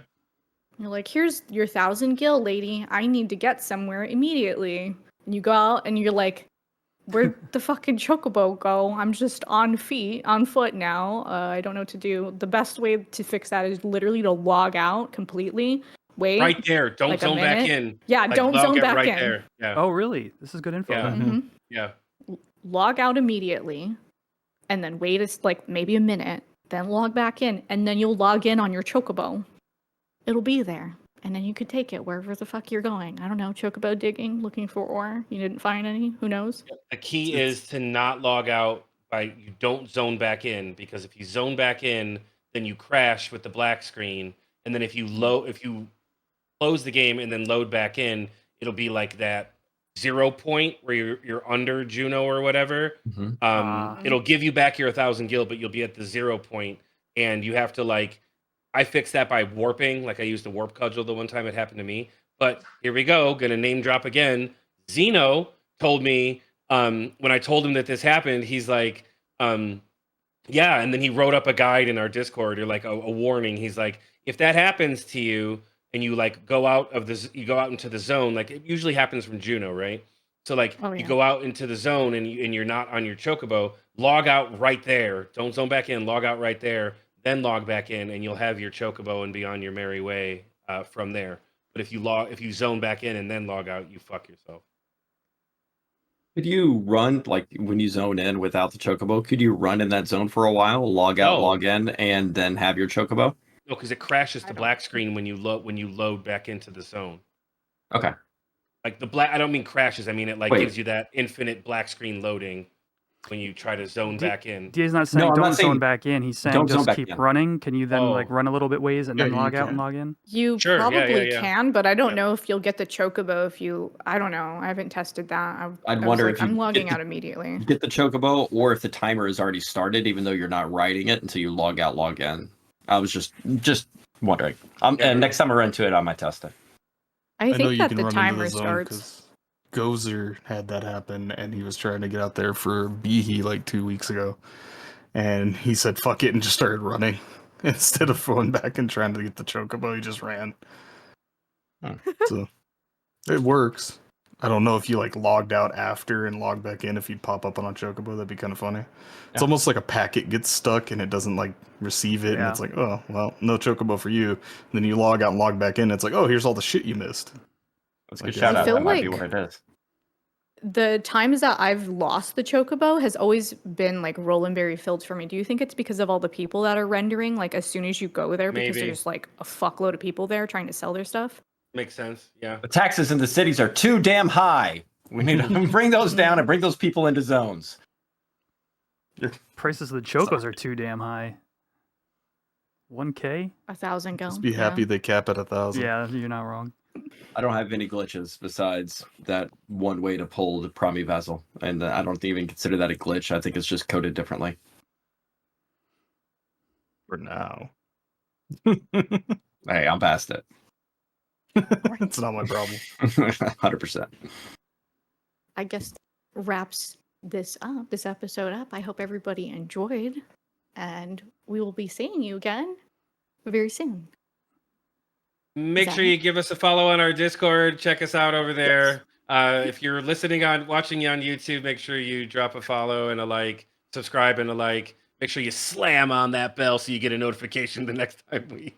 You're like, here's your 1,000 gil, lady. I need to get somewhere immediately. And you go out and you're like, where'd the fucking Chocobo go? I'm just on foot now. I don't know what to do. The best way to fix that is literally to log out completely. Wait. Right there. Don't like zone back in. Yeah, don't zone back right in. There. Yeah. Oh, really? This is good info. Yeah. Yeah. Log out immediately. And then wait like maybe a minute. Then log back in, and then you'll log in on your Chocobo. It'll be there, and then you could take it wherever the fuck you're going. I don't know, Chocobo digging, looking for ore. You didn't find any? Who knows? The key is to not log out you don't zone back in, because if you zone back in, then you crash with the black screen, and then if you close the game and then load back in, it'll be like that 0 point where you're under Juno or whatever. It'll give you back your 1,000 gil, but you'll be at the 0 point, and you have to I fixed that by warping. Like I used a warp cudgel the one time it happened to me. But here we go, gonna name drop again. Xeno told me when I told him that this happened, he's like, yeah, and then he wrote up a guide in our Discord or like a warning. He's like, if that happens to you, and you go out into the zone, like it usually happens from Juno, right? So you go out into the zone and you're not on your Chocobo, log out right there. Don't zone back in, log out right there, then log back in, and you'll have your Chocobo and be on your merry way from there. But if you zone back in and then log out, you fuck yourself. Could you run, when you zone in without the Chocobo, could you run in that zone for a while, log out, log in, and then have your Chocobo? No, because it crashes to black screen when you load back into the zone. Okay. Like the black, I don't mean crashes. I mean it gives you that infinite black screen loading. when you try to zone back in. DA's not saying I'm don't not saying zone back in. He's saying don't zone just back keep in. running. Can you then like Oh. run a little bit ways and Yeah, then you log out and can. log in? You Sure, yeah, probably yeah. can, but I don't Yeah. know if you'll get the chocobo if you. I don't know. I haven't tested that. I'd I was wonder like, if you I'm logging get the- out immediately. Get the chocobo, or if the timer is already started, even though you're not writing it until you log out, log in. I was just wondering. And next time I run into it, I might test it. I know think you that can the run timer into the zone starts. because Gozer had that happen, and he was trying to get out there for Behe like 2 weeks ago, and he said "fuck it" and just started running instead of going back and trying to get the chocobo. He just ran. So it works. I don't know if you like logged out after and logged back in. If you'd pop up on a chocobo, that'd be kind of funny. It's almost like a packet gets stuck and it doesn't like receive it, and it's like, oh well, no chocobo for you. And then you log out and log back in. It's like, oh, here's all the shit you missed. That's a good I shout out. feel That might be like- what it is. The times that I've lost the chocobo has always been like Rolandberry filled for me. Do you think it's because of all the people that are rendering like as soon as you go there because Maybe. there's like a fuckload of people there trying to sell their stuff? Makes sense. Yeah. The taxes in the cities are too damn high. We need to bring those down and bring those people into zones. Prices of the chocos are too damn high. 1K? 1,000 go. Just be happy they cap at 1,000. Yeah, you're not wrong. I don't have any glitches besides that one way to pull the Promyvion, and I don't even consider that a glitch. I think it's just coded differently. For now. Hey, I'm past it. It's not my problem. 100%. I guess wraps this episode up. I hope everybody enjoyed, and we will be seeing you again very soon. Make sure you give us a follow on our Discord. Check us out over there. If you're watching on YouTube, make sure you drop a follow and a like, subscribe and a like. Make sure you slam on that bell so you get a notification the next time we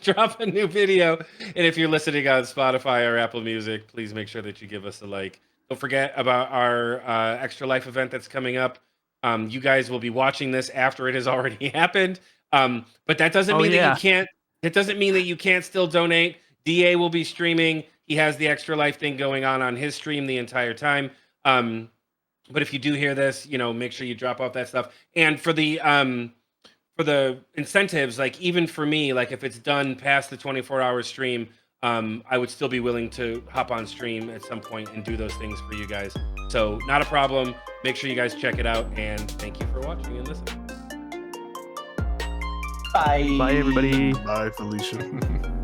drop a new video. And if you're listening on Spotify or Apple Music, please make sure that you give us a like. Don't forget about our Extra Life event that's coming up. You guys will be watching this after it has already happened. But that doesn't mean that you can't. It doesn't mean that you can't still donate. DA will be streaming. He has the Extra Life thing going on his stream the entire time. But if you do hear this, make sure you drop off that stuff. And for the incentives, like even for me, like if it's done past the 24-hour stream, I would still be willing to hop on stream at some point and do those things for you guys. So not a problem. Make sure you guys check it out. And thank you for watching and listening. Bye. Bye, everybody. Bye, Felicia.